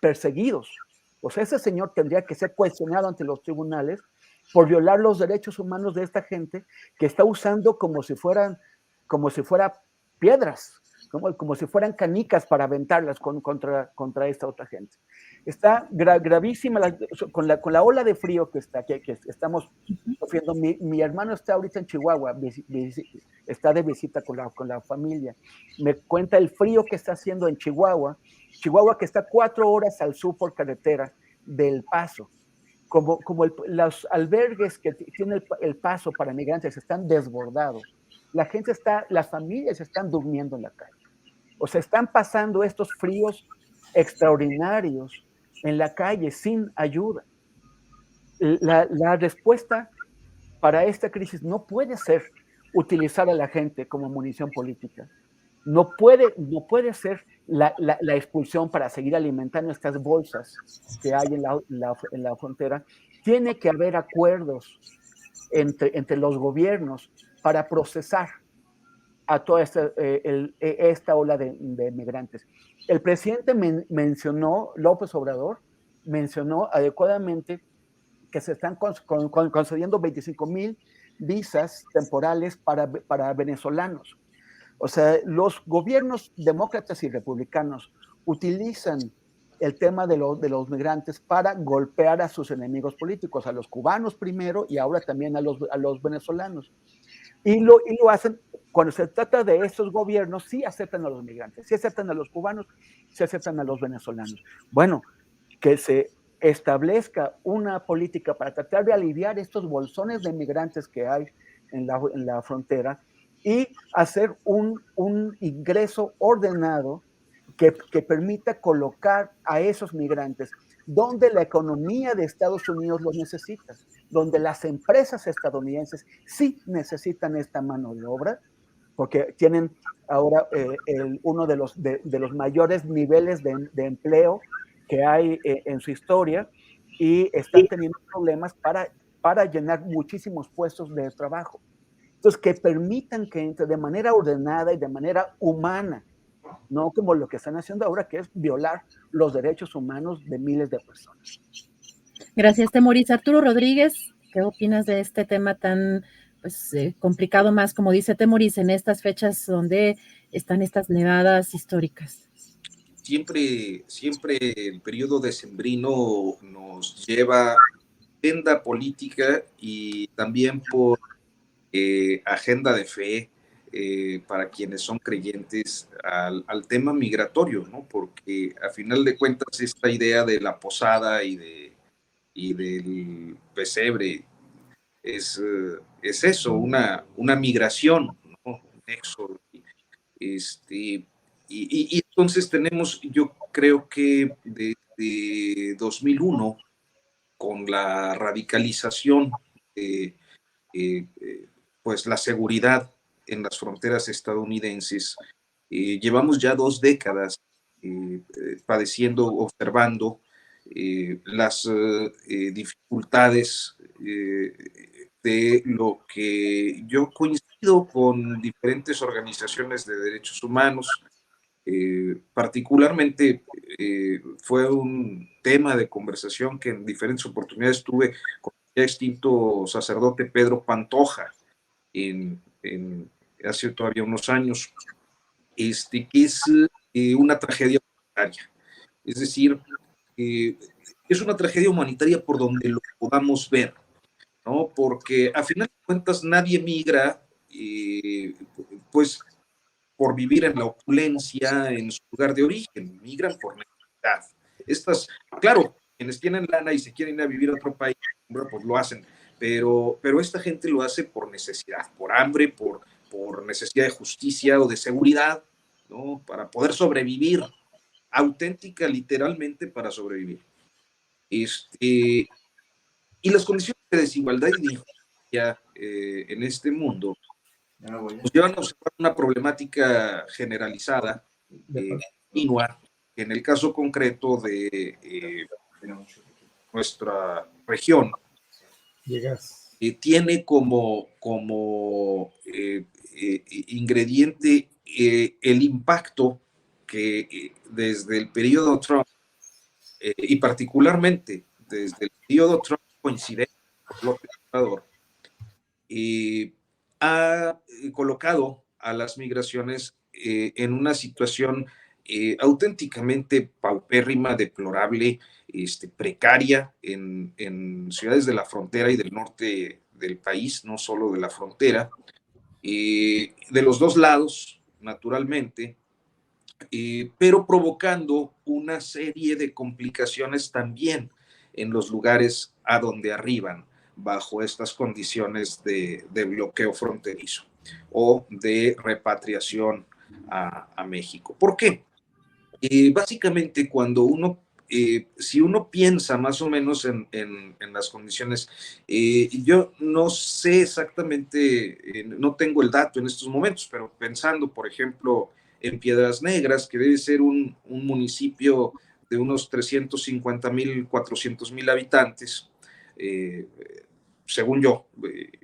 perseguidos. O sea, ese señor tendría que ser cuestionado ante los tribunales por violar los derechos humanos de esta gente que está usando como si fueran piedras, como si fueran canicas para aventarlas contra esta otra gente. Está gravísima con la ola de frío que estamos sufriendo. Mi hermano está ahorita en Chihuahua, está de visita con la familia. Me cuenta el frío que está haciendo en Chihuahua que está 4 horas al sur por carretera del Paso. Como los albergues que tiene el Paso para migrantes están desbordados. Las familias están durmiendo en la calle. O sea, están pasando estos fríos extraordinarios en la calle sin ayuda. La respuesta para esta crisis no puede ser utilizar a la gente como munición política. No puede ser la expulsión para seguir alimentando estas bolsas que hay en la frontera. Tiene que haber acuerdos entre los gobiernos para procesar a toda esta ola de migrantes. El presidente mencionó, López Obrador, mencionó adecuadamente que se están concediendo 25,000 visas temporales para venezolanos. O sea, los gobiernos demócratas y republicanos utilizan el tema de los migrantes para golpear a sus enemigos políticos, a los cubanos primero y ahora también a los venezolanos. Y lo hacen cuando se trata de estos gobiernos, sí aceptan a los migrantes, sí aceptan a los cubanos, sí aceptan a los venezolanos. Bueno, que se establezca una política para tratar de aliviar estos bolsones de migrantes que hay en la frontera y hacer un ingreso ordenado que permita colocar a esos migrantes donde la economía de Estados Unidos los necesita, donde las empresas estadounidenses sí necesitan esta mano de obra, porque tienen ahora uno de los mayores niveles de empleo que hay en su historia y están teniendo problemas para llenar muchísimos puestos de trabajo. Entonces, que permitan que entre de manera ordenada y de manera humana, no como lo que están haciendo ahora, que es violar los derechos humanos de miles de personas. Gracias, Temoris. Arturo Rodríguez, ¿qué opinas de este tema tan complicado más, como dice Temoris, en estas fechas donde están estas nevadas históricas? Siempre el periodo decembrino nos lleva a agenda política y también por agenda de fe para quienes son creyentes al tema migratorio, ¿no? Porque a final de cuentas esta idea de la posada y del pesebre es eso, una migración, ¿no? Un éxodo. Y entonces tenemos, yo creo que desde 2001, con la radicalización pues la seguridad en las fronteras estadounidenses, llevamos ya 2 décadas padeciendo, observando las dificultades de lo que yo coincido con diferentes organizaciones de derechos humanos. Particularmente fue un tema de conversación que en diferentes oportunidades tuve con el extinto sacerdote Pedro Pantoja hace todavía unos años, que es una tragedia humanitaria. Es decir, es una tragedia humanitaria por donde lo podamos ver, ¿no? Porque a final de cuentas nadie migra, pues, por vivir en la opulencia en su lugar de origen, migran por necesidad. Claro, quienes tienen lana y se quieren ir a vivir a otro país, pues lo hacen, pero esta gente lo hace por necesidad, por hambre, por necesidad de justicia o de seguridad, ¿no? Para poder sobrevivir, auténtica, literalmente para sobrevivir. Y las condiciones de desigualdad y de injusticia en este mundo nos llevan a observar una problemática generalizada, continua, que en el caso concreto de nuestra región, tiene como ingrediente el impacto que desde el periodo Trump, y particularmente desde el periodo Trump coincidente con López Obrador, ha colocado a las migraciones en una situación auténticamente paupérrima, deplorable, precaria en ciudades de la frontera y del norte del país, no solo de la frontera, de los dos lados, naturalmente, pero provocando una serie de complicaciones también en los lugares a donde arriban bajo estas condiciones de bloqueo fronterizo o de repatriación a México. ¿Por qué? Básicamente cuando si uno piensa más o menos en las condiciones, yo no sé exactamente, no tengo el dato en estos momentos, pero pensando, por ejemplo, en Piedras Negras, que debe ser un municipio de unos 350,000, 400,000 habitantes, según yo,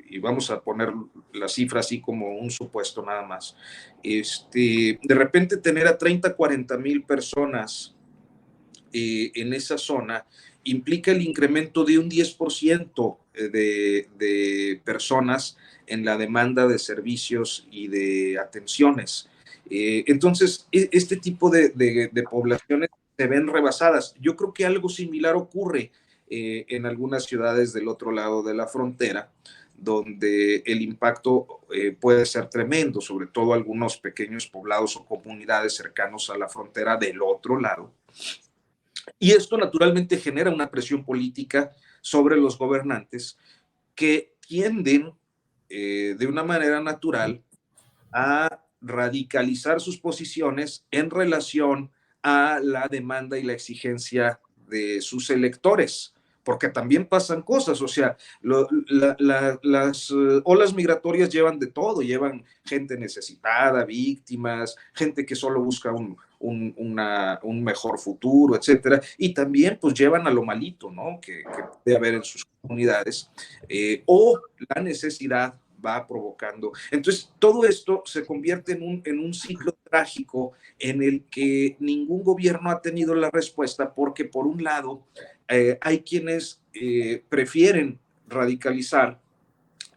y vamos a poner la cifra así como un supuesto nada más, de repente tener a 30, 40 mil personas en esa zona implica el incremento de un 10% de personas en la demanda de servicios y de atenciones. Entonces, este tipo de poblaciones se ven rebasadas. Yo creo que algo similar ocurre en algunas ciudades del otro lado de la frontera, donde el impacto puede ser tremendo, sobre todo algunos pequeños poblados o comunidades cercanos a la frontera del otro lado. Y esto naturalmente genera una presión política sobre los gobernantes que tienden de una manera natural a radicalizar sus posiciones en relación a la demanda y la exigencia de sus electores, porque también pasan cosas, o sea, las olas migratorias llevan de todo, llevan gente necesitada, víctimas, gente que solo busca un mejor futuro, etcétera, y también pues llevan a lo malito, ¿no? Que puede haber en sus comunidades, o la necesidad va provocando. Entonces, todo esto se convierte en un ciclo trágico en el que ningún gobierno ha tenido la respuesta, porque por un lado hay quienes prefieren radicalizar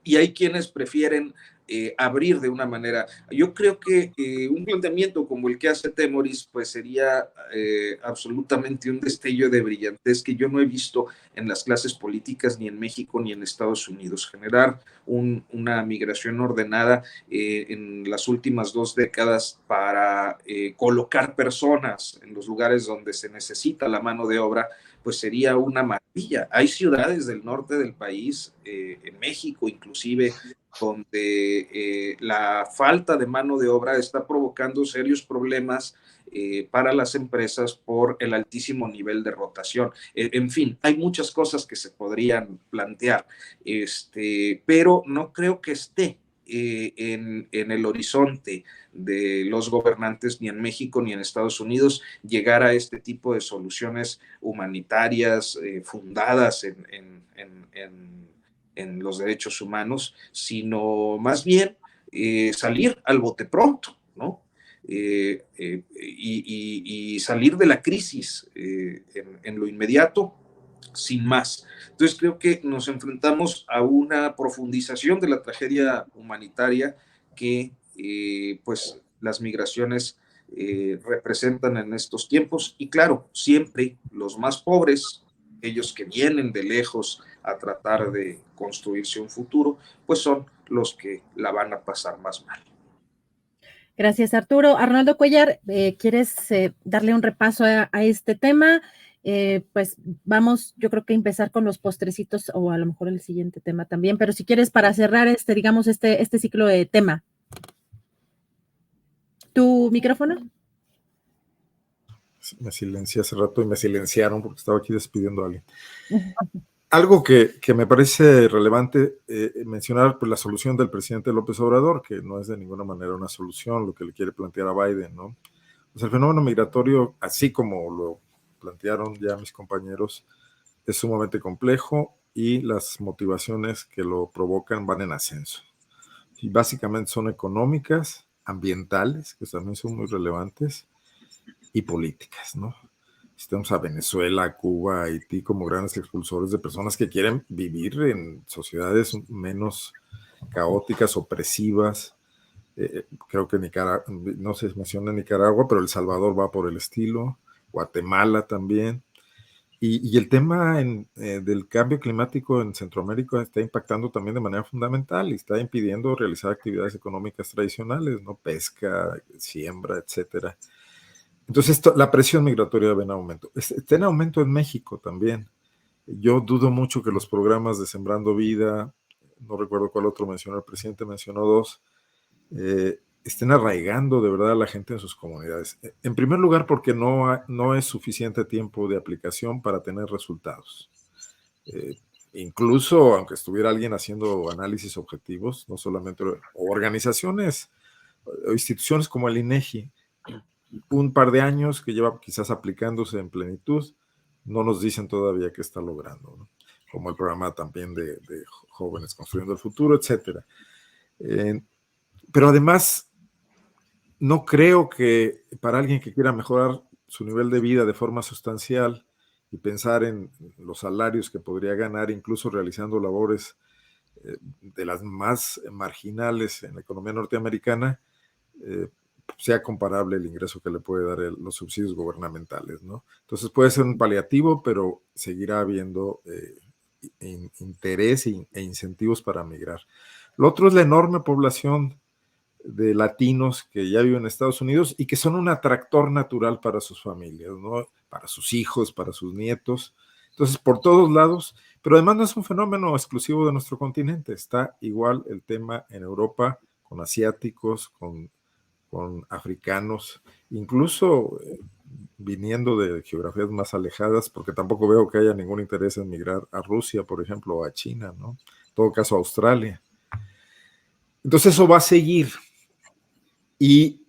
y hay quienes prefieren abrir de una manera. Yo creo que un planteamiento como el que hace Temoris pues sería absolutamente un destello de brillantez que yo no he visto en las clases políticas ni en México ni en Estados Unidos. Generar una migración ordenada en las últimas 2 décadas para colocar personas en los lugares donde se necesita la mano de obra, pues sería una maravilla. Hay ciudades del norte del país, en México inclusive, donde la falta de mano de obra está provocando serios problemas para las empresas por el altísimo nivel de rotación. En fin, hay muchas cosas que se podrían plantear, pero no creo que esté en el horizonte de los gobernantes ni en México ni en Estados Unidos llegar a este tipo de soluciones humanitarias fundadas en los derechos humanos, sino más bien salir al bote pronto, ¿no? Y salir de la crisis en lo inmediato, sin más. Entonces creo que nos enfrentamos a una profundización de la tragedia humanitaria que pues las migraciones representan en estos tiempos, y claro, siempre los más pobres, ellos que vienen de lejos a tratar de construirse un futuro, pues son los que la van a pasar más mal. Gracias, Arturo. Arnoldo Cuellar, ¿quieres darle un repaso a este tema? Pues vamos, yo creo que empezar con los postrecitos o a lo mejor el siguiente tema también, pero si quieres para cerrar digamos, este ciclo de tema. ¿Tu micrófono? Me silencié hace rato y me silenciaron porque estaba aquí despidiendo a alguien. Algo que me parece relevante mencionar, pues la solución del presidente López Obrador, que no es de ninguna manera una solución, lo que le quiere plantear a Biden, ¿no? Pues el fenómeno migratorio, así como lo plantearon ya mis compañeros, es sumamente complejo y las motivaciones que lo provocan van en ascenso. Y básicamente son económicas, ambientales, que también son muy relevantes, y políticas, ¿no? Estamos a Venezuela, Cuba, Haití como grandes expulsores de personas que quieren vivir en sociedades menos caóticas, opresivas. Creo que Nicaragua, no se menciona Nicaragua, pero El Salvador va por el estilo, Guatemala también. Y el tema del cambio climático en Centroamérica está impactando también de manera fundamental y está impidiendo realizar actividades económicas tradicionales, ¿no? Pesca, siembra, etcétera. Entonces, la presión migratoria va en aumento. Está en aumento en México también. Yo dudo mucho que los programas de Sembrando Vida, no recuerdo cuál otro mencionó, el presidente mencionó 2, estén arraigando de verdad a la gente en sus comunidades. En primer lugar, porque no es suficiente tiempo de aplicación para tener resultados. Incluso, aunque estuviera alguien haciendo análisis objetivos, no solamente organizaciones o instituciones como el INEGI, un par de años que lleva quizás aplicándose en plenitud, no nos dicen todavía qué está logrando, ¿no? como el programa también de Jóvenes Construyendo el Futuro, etcétera. Pero además, no creo que para alguien que quiera mejorar su nivel de vida de forma sustancial y pensar en los salarios que podría ganar, incluso realizando labores de las más marginales en la economía norteamericana, sea comparable el ingreso que le puede dar los subsidios gubernamentales, ¿no? Entonces puede ser un paliativo, pero seguirá habiendo interés e incentivos para migrar. Lo otro es la enorme población de latinos que ya viven en Estados Unidos y que son un atractor natural para sus familias, ¿no? Para sus hijos, para sus nietos. Entonces, por todos lados, pero además no es un fenómeno exclusivo de nuestro continente, está igual el tema en Europa, con asiáticos, con africanos, incluso viniendo de geografías más alejadas, porque tampoco veo que haya ningún interés en migrar a Rusia, por ejemplo, o a China, ¿no? En todo caso, a Australia. Entonces eso va a seguir. Y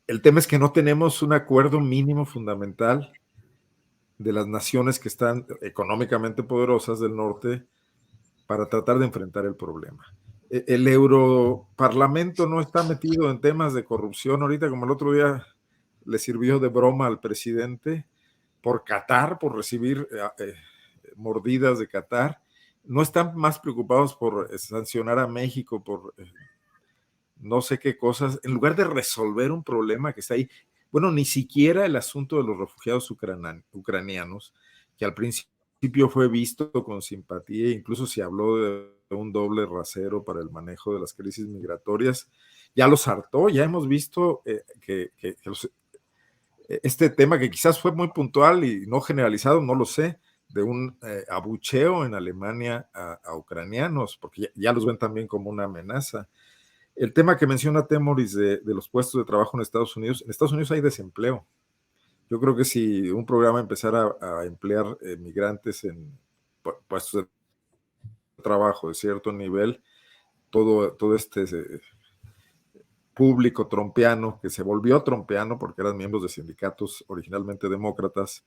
el tema es que no tenemos un acuerdo mínimo fundamental de las naciones que están económicamente poderosas del norte para tratar de enfrentar el problema. El Europarlamento no está metido en temas de corrupción ahorita, como el otro día le sirvió de broma al presidente por Qatar, por recibir mordidas de Qatar. No están más preocupados por sancionar a México por no sé qué cosas, en lugar de resolver un problema que está ahí. Bueno, ni siquiera el asunto de los refugiados ucranianos, que al principio fue visto con simpatía, incluso se habló de un doble rasero para el manejo de las crisis migratorias, ya los hartó, ya hemos visto este tema que quizás fue muy puntual y no generalizado, no lo sé, de un abucheo en Alemania a ucranianos, porque ya los ven también como una amenaza. El tema que menciona Temoris de los puestos de trabajo en Estados Unidos hay desempleo. Yo creo que si un programa empezara a emplear migrantes en puestos de trabajo de cierto nivel, todo este público trompeano, que se volvió trompeano porque eran miembros de sindicatos originalmente demócratas,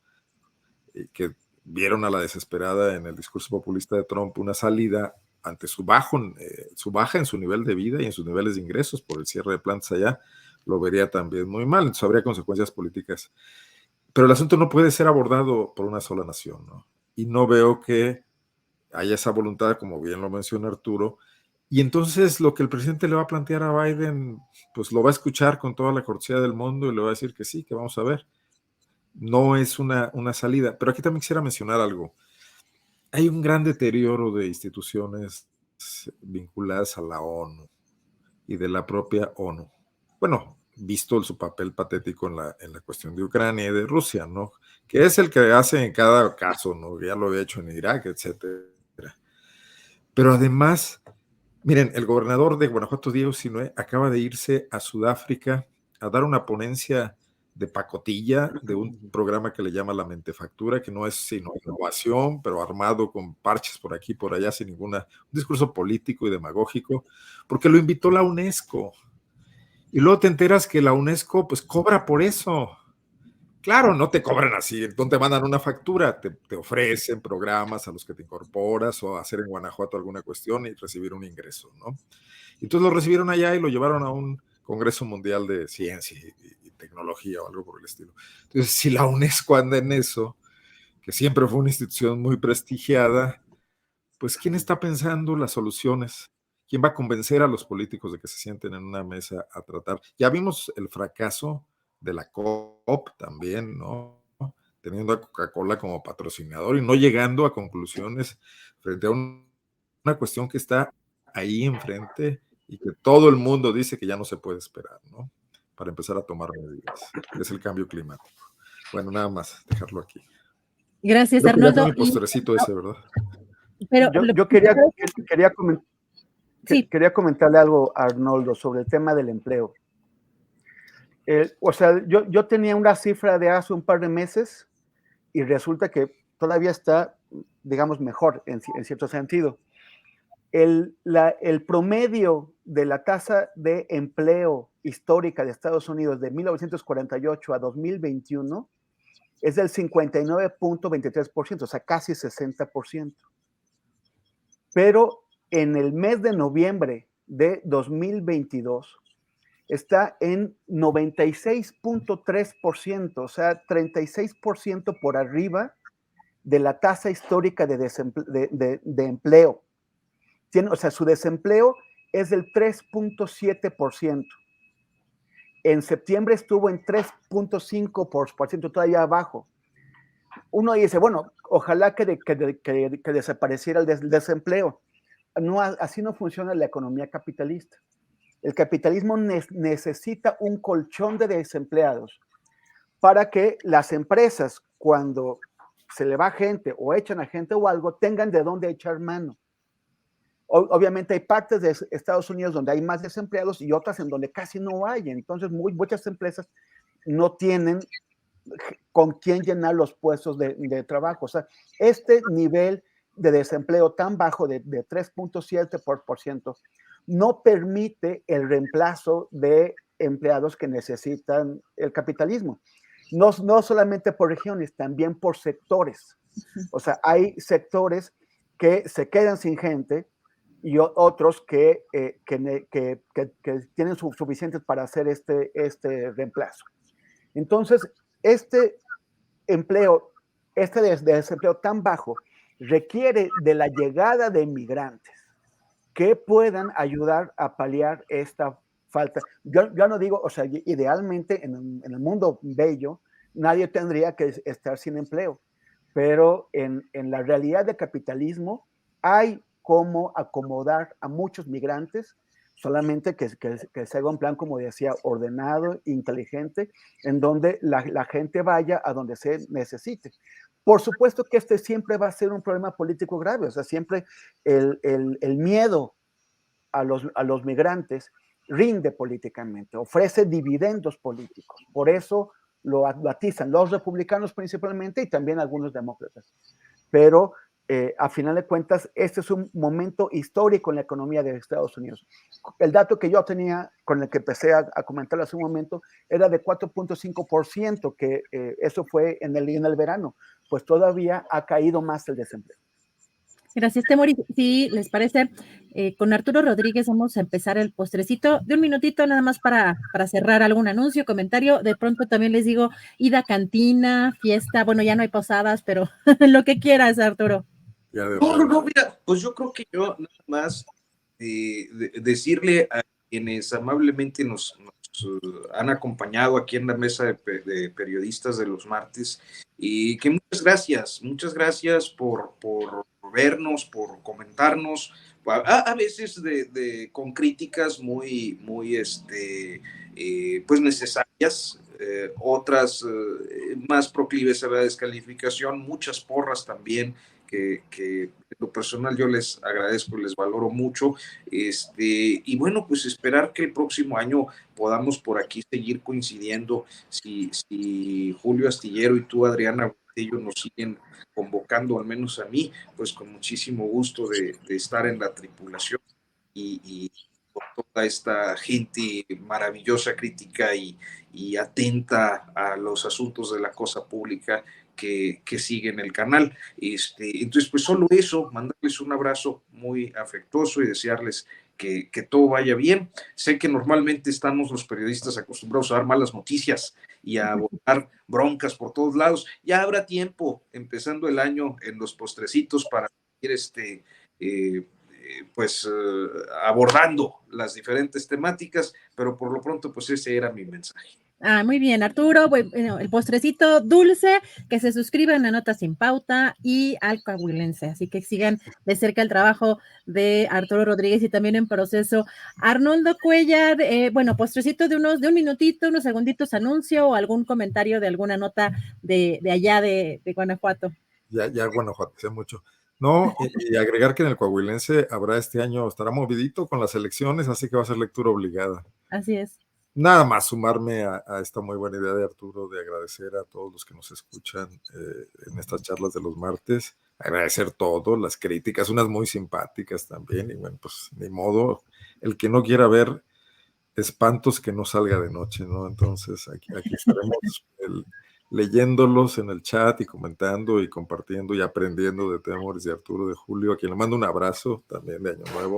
que vieron a la desesperada en el discurso populista de Trump una salida ante su baja en su nivel de vida y en sus niveles de ingresos por el cierre de plantas allá, lo vería también muy mal, entonces habría consecuencias políticas. Pero el asunto no puede ser abordado por una sola nación, ¿no? Y no veo que haya esa voluntad, como bien lo menciona Arturo, y entonces lo que el presidente le va a plantear a Biden, pues lo va a escuchar con toda la cortesía del mundo y le va a decir que sí, que vamos a ver. No es una salida, pero aquí también quisiera mencionar algo. Hay un gran deterioro de instituciones vinculadas a la ONU y de la propia ONU. Bueno, visto su papel patético en la cuestión de Ucrania y de Rusia, ¿no? Que es el que hace en cada caso, ¿no? Ya lo había hecho en Irak, etcétera. Pero además, miren, el gobernador de Guanajuato, Diego Sinue, acaba de irse a Sudáfrica a dar una ponencia de pacotilla de un programa que le llama La Mentefactura, que no es sino innovación, pero armado con parches por aquí y por allá, sin un discurso político y demagógico, porque lo invitó la UNESCO. Y luego te enteras que la UNESCO pues cobra por eso. Claro, no te cobran así, no te mandan una factura, te ofrecen programas a los que te incorporas o hacer en Guanajuato alguna cuestión y recibir un ingreso, ¿no? Entonces lo recibieron allá y lo llevaron a un Congreso Mundial de Ciencia y Tecnología o algo por el estilo. Entonces, si la UNESCO anda en eso, que siempre fue una institución muy prestigiada, pues ¿quién está pensando las soluciones? ¿Quién va a convencer a los políticos de que se sienten en una mesa a tratar? Ya vimos el fracaso de la COP también, ¿no? Teniendo a Coca-Cola como patrocinador y no llegando a conclusiones frente a una cuestión que está ahí enfrente y que todo el mundo dice que ya no se puede esperar, ¿no? Para empezar a tomar medidas. Es el cambio climático. Bueno, nada más, dejarlo aquí. Gracias, Arnoldo. Mi postrecito ese, ¿verdad? Pero yo quería comentarle algo a Arnoldo sobre el tema del empleo. O sea, yo tenía una cifra de hace un par de meses y resulta que todavía está, digamos, mejor en cierto sentido. El promedio de la tasa de empleo histórica de Estados Unidos de 1948 a 2021 es del 59.23%, o sea, casi 60%. pero en el mes de noviembre de 2022 está en 96.3%, o sea, 36% por arriba de la tasa histórica de empleo. O sea, su desempleo es del 3.7%. En septiembre estuvo en 3.5%, todavía abajo. Uno dice, bueno, ojalá que desapareciera el desempleo. No, así no funciona la economía capitalista. El capitalismo necesita un colchón de desempleados para que las empresas, cuando se le va gente o echan a gente o algo, tengan de dónde echar mano. Obviamente hay partes de Estados Unidos donde hay más desempleados y otras en donde casi no hay. Entonces muchas empresas no tienen con quién llenar los puestos de trabajo. O sea, este nivel de desempleo tan bajo de 3.7% no permite el reemplazo de empleados que necesitan el capitalismo. No solamente por regiones, también por sectores. O sea, hay sectores que se quedan sin gente y otros que tienen suficientes para hacer este reemplazo. Entonces, este desempleo tan bajo requiere de la llegada de migrantes que puedan ayudar a paliar esta falta. Yo no digo, o sea, idealmente en el mundo bello, nadie tendría que estar sin empleo, pero en la realidad del capitalismo hay cómo acomodar a muchos migrantes, solamente que se haga un plan, como decía, ordenado, inteligente, en donde la gente vaya a donde se necesite. Por supuesto que este siempre va a ser un problema político grave, o sea, siempre el miedo a los migrantes rinde políticamente, ofrece dividendos políticos. Por eso lo atizan los republicanos principalmente y también algunos demócratas. Pero a final de cuentas, este es un momento histórico en la economía de Estados Unidos. El dato que yo tenía, con el que empecé a comentar hace un momento, era de 4.5%, que eso fue en el verano. Pues todavía ha caído más el desempleo. Gracias, Temoris. Si les parece, con Arturo Rodríguez vamos a empezar el postrecito de un minutito nada más para cerrar algún anuncio, comentario. De pronto también les digo, ida a cantina, fiesta, bueno, ya no hay posadas, pero lo que quieras, Arturo. No, mira, pues yo creo que yo nada más decirle a quienes amablemente nos han acompañado aquí en la mesa de periodistas de los martes, y que muchas gracias por vernos, por comentarnos, a veces con críticas muy pues necesarias, otras más proclives a la descalificación, muchas porras también, que en lo personal yo les agradezco, les valoro mucho, y bueno, pues esperar que el próximo año podamos por aquí seguir coincidiendo, si Julio Astillero y tú, Adriana, ellos nos siguen convocando, al menos a mí, pues con muchísimo gusto de estar en la tripulación y con toda esta gente maravillosa, crítica y atenta a los asuntos de la cosa pública que siguen el canal. Entonces, pues solo eso, mandarles un abrazo muy afectuoso y desearles que todo vaya bien. Sé que normalmente estamos los periodistas acostumbrados a dar malas noticias y a botar broncas por todos lados. Ya habrá tiempo, empezando el año, en los postrecitos para ir abordando las diferentes temáticas, pero por lo pronto, pues ese era mi mensaje. Muy bien, Arturo. Bueno, el postrecito dulce, que se suscriban a Notas Sin Pauta y al Coahuilense. Así que sigan de cerca el trabajo de Arturo Rodríguez y también en proceso Arnoldo Cuellar. Bueno, postrecito de un minutito, unos segunditos, anuncio o algún comentario de alguna nota de allá de Guanajuato. Ya Guanajuato, sé mucho. No, y agregar que en el Coahuilense habrá este año, estará movidito con las elecciones, así que va a ser lectura obligada. Así es. Nada más sumarme a esta muy buena idea de Arturo de agradecer a todos los que nos escuchan en estas charlas de los martes, agradecer todo, las críticas, unas muy simpáticas también, y bueno, pues ni modo, el que no quiera ver espantos que no salga de noche, ¿no? Entonces aquí estaremos leyéndolos en el chat y comentando y compartiendo y aprendiendo de Temoris y Arturo, de Julio, a quien le mando un abrazo también de Año Nuevo,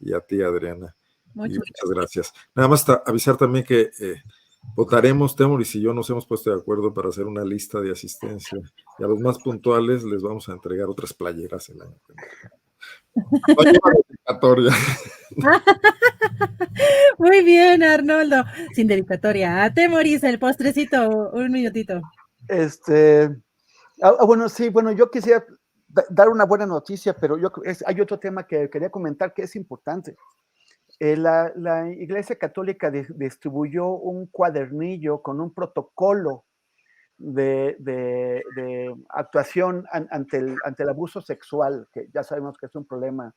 y a ti, Adriana. Muchas gracias. Nada más avisar también que votaremos, Temoris y yo nos hemos puesto de acuerdo para hacer una lista de asistencia, y a los más puntuales les vamos a entregar otras playeras el año que viene. Muy bien, Arnoldo. Sin dedicatoria. A Temoris, el postrecito, un minutito. Bueno, sí, bueno, yo quisiera dar una buena noticia, pero hay otro tema que quería comentar que es importante. La Iglesia Católica distribuyó un cuadernillo con un protocolo de actuación ante el abuso sexual, que ya sabemos que es un problema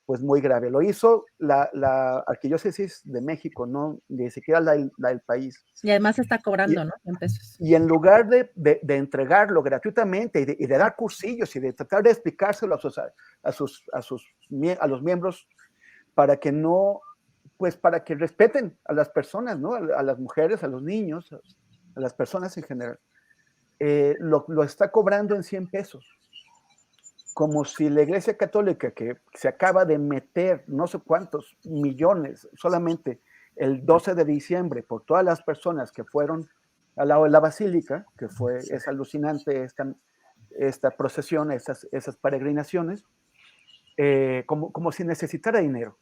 pues muy grave. Lo hizo la Arquidiócesis de México, no ni siquiera la del país. Y además se está cobrando, ¿no? En pesos. Y en lugar de entregarlo gratuitamente y de dar cursillos y de tratar de explicárselo a los miembros para que no, pues para que respeten a las personas, ¿no? A las mujeres, a los niños, a las personas en general. Lo está cobrando en 100 pesos. Como si la Iglesia Católica, que se acaba de meter no sé cuántos millones solamente el 12 de diciembre por todas las personas que fueron al lado de la basílica, que es alucinante esta procesión, esas peregrinaciones, como si necesitara dinero.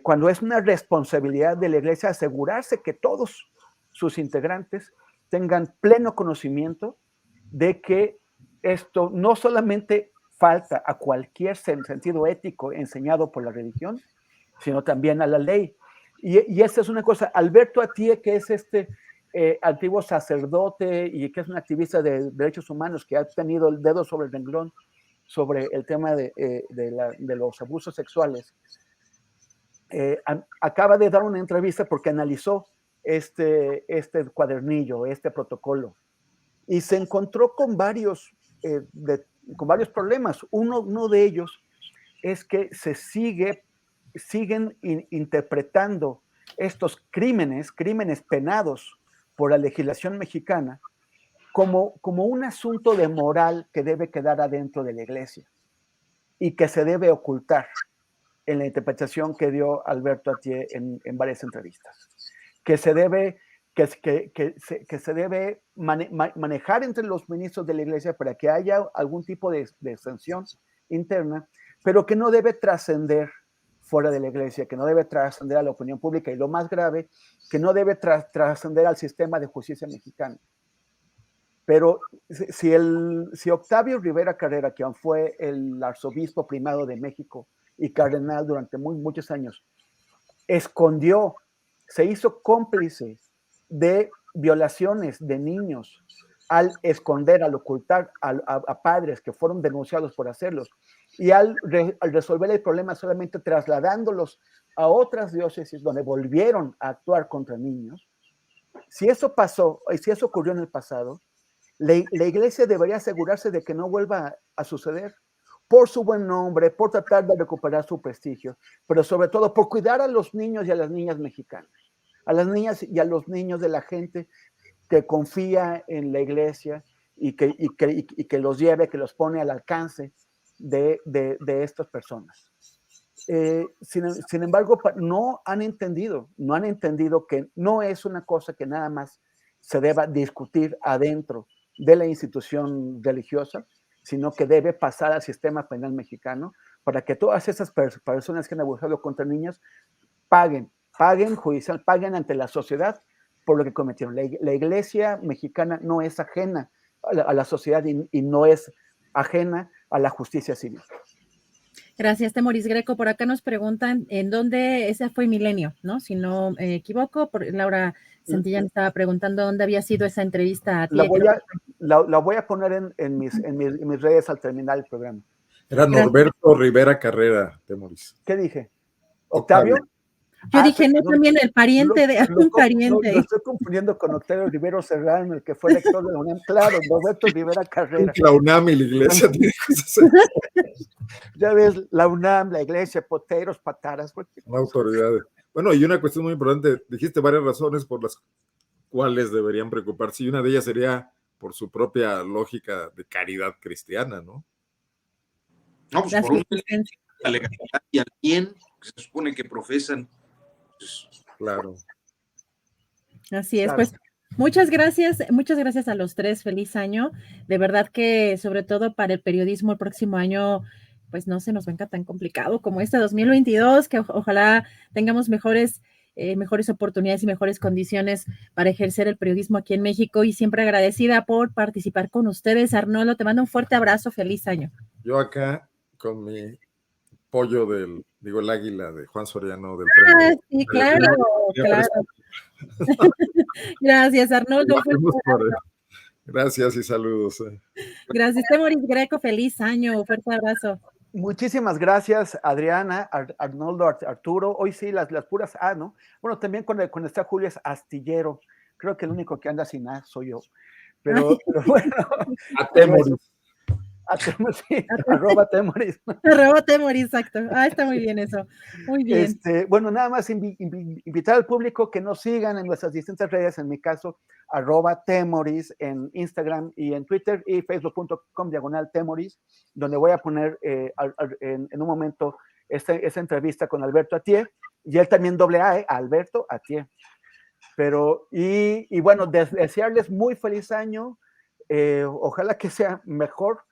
Cuando es una responsabilidad de la Iglesia asegurarse que todos sus integrantes tengan pleno conocimiento de que esto no solamente falta a cualquier sentido ético enseñado por la religión, sino también a la ley. Y esta es una cosa. Alberto Atié, que es antiguo sacerdote y que es un activista de derechos humanos, que ha tenido el dedo sobre el renglón sobre el tema de los abusos sexuales, acaba de dar una entrevista porque analizó este cuadernillo, este protocolo, y se encontró con varios problemas. Uno de ellos es que siguen interpretando estos crímenes penados por la legislación mexicana como un asunto de moral que debe quedar adentro de la Iglesia y que se debe ocultar en la interpretación que dio Alberto Atié en varias entrevistas, que se debe manejar entre los ministros de la Iglesia para que haya algún tipo de sanción interna, pero que no debe trascender fuera de la Iglesia, que no debe trascender a la opinión pública, y lo más grave, que no debe trascender al sistema de justicia mexicano. Pero si Octavio Rivera Carrera, quien fue el arzobispo primado de México y cardenal durante muchos años, se hizo cómplice de violaciones de niños al esconder, al ocultar a padres que fueron denunciados por hacerlos, y al resolver el problema solamente trasladándolos a otras diócesis donde volvieron a actuar contra niños. Si eso pasó, y si eso ocurrió en el pasado, la Iglesia debería asegurarse de que no vuelva a suceder, por su buen nombre, por tratar de recuperar su prestigio, pero sobre todo por cuidar a los niños y a las niñas mexicanas, a las niñas y a los niños de la gente que confía en la Iglesia y que los lleve, que los pone al alcance de estas personas. Sin embargo, no han entendido que no es una cosa que nada más se deba discutir adentro de la institución religiosa, sino que debe pasar al sistema penal mexicano para que todas esas personas que han abusado contra niños paguen judicial, paguen ante la sociedad por lo que cometieron. La Iglesia mexicana no es ajena a la sociedad y no es ajena a la justicia civil. Gracias, Temoris Greco. Por acá nos preguntan en dónde, ese fue Milenio, ¿no? Si no me equivoco, Laura Santillán estaba preguntando dónde había sido esa entrevista a ti. La voy a poner en mis redes al terminar el programa. Era Norberto Rivera Carrera, Temoris. ¿Qué dije? ¿Octavio? Yo dije, no, también el pariente de un pariente. Lo estoy confundiendo con Octavio Rivero Serrano, el que fue rector de la UNAM. Claro, Norberto Rivera Carrera. La UNAM y la Iglesia tiene cosas. Ya ves, la UNAM, la Iglesia, poteros, pataras. Autoridades. Bueno, y una cuestión muy importante, dijiste varias razones por las cuáles deberían preocuparse, y una de ellas sería por su propia lógica de caridad cristiana, ¿no? No, pues por un la legalidad y al bien que se supone que profesan. Pues, claro. Así es, Claro. pues muchas gracias a los tres, feliz año. De verdad que sobre todo para el periodismo el próximo año, pues no se nos venga tan complicado como este 2022, que ojalá tengamos mejores oportunidades y mejores condiciones para ejercer el periodismo aquí en México, y siempre agradecida por participar con ustedes. Arnoldo, te mando un fuerte abrazo, feliz año. Yo acá con mi pollo el águila de Juan Soriano del premio. Sí, claro. Gracias, Arnoldo. Gracias y saludos. Gracias, Temoris Greco, feliz año, fuerte abrazo. Muchísimas gracias, Adriana, Arnoldo, Arturo. Hoy sí, las puras A, ¿no? Bueno, también con esta Julio es astillero. Creo que el único que anda sin A soy yo. Pero bueno. A Temoris. Sí, arroba Temoris. Arroba Temoris, exacto. Está muy bien eso. Muy bien. Bueno, nada más invitar al público que nos sigan en nuestras distintas redes, en mi caso, arroba Temoris en Instagram y en Twitter, y facebook.com/Temoris, donde voy a poner en un momento esta entrevista con Alberto Atié, y él también AA, Alberto Atié. Pero, y bueno, desearles muy feliz año, ojalá que sea mejor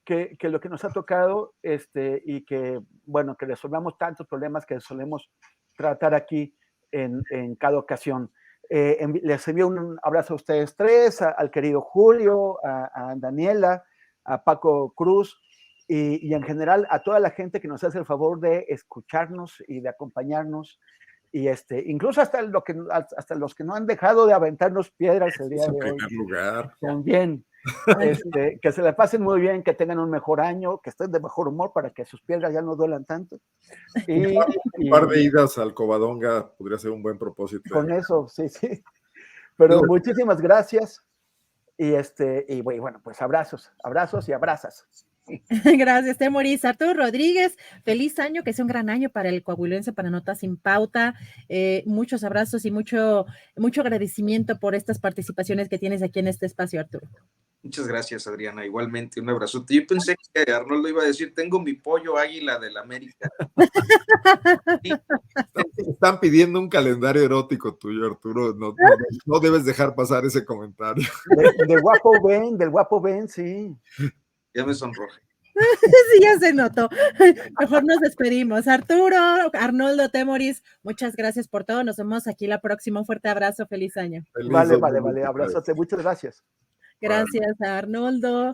que lo que nos ha tocado, y que, bueno, que resolvamos tantos problemas que solemos tratar aquí en cada ocasión. Les envío un abrazo a ustedes tres, al querido Julio, a Daniela, a Paco Cruz, y en general a toda la gente que nos hace el favor de escucharnos y de acompañarnos, y incluso hasta los que no han dejado de aventarnos piedras el día de hoy. En primer lugar. También. Que se la pasen muy bien, que tengan un mejor año, que estén de mejor humor para que sus piedras ya no duelan tanto. Un par de idas al Covadonga podría ser un buen propósito. Con eso, sí. Pero muchísimas gracias. Y bueno, pues abrazos y abrazas. Gracias, Temoris. Arturo Rodríguez, feliz año, que sea un gran año para el coahuilense, para Notas sin Pauta. Muchos abrazos y mucho agradecimiento por estas participaciones que tienes aquí en este espacio, Arturo. Muchas gracias, Adriana. Igualmente, un abrazo. Yo pensé que Arnoldo iba a decir, tengo mi pollo águila del América. Están pidiendo un calendario erótico tuyo, Arturo. No debes dejar pasar ese comentario. Del guapo Ben, sí. Ya me sonroje. Sí, ya se notó. Mejor nos despedimos. Arturo, Arnoldo, Temoris, muchas gracias por todo. Nos vemos aquí la próxima. Un fuerte abrazo. Feliz año. Vale. Abrazote. Muchas gracias. Gracias a Arnoldo.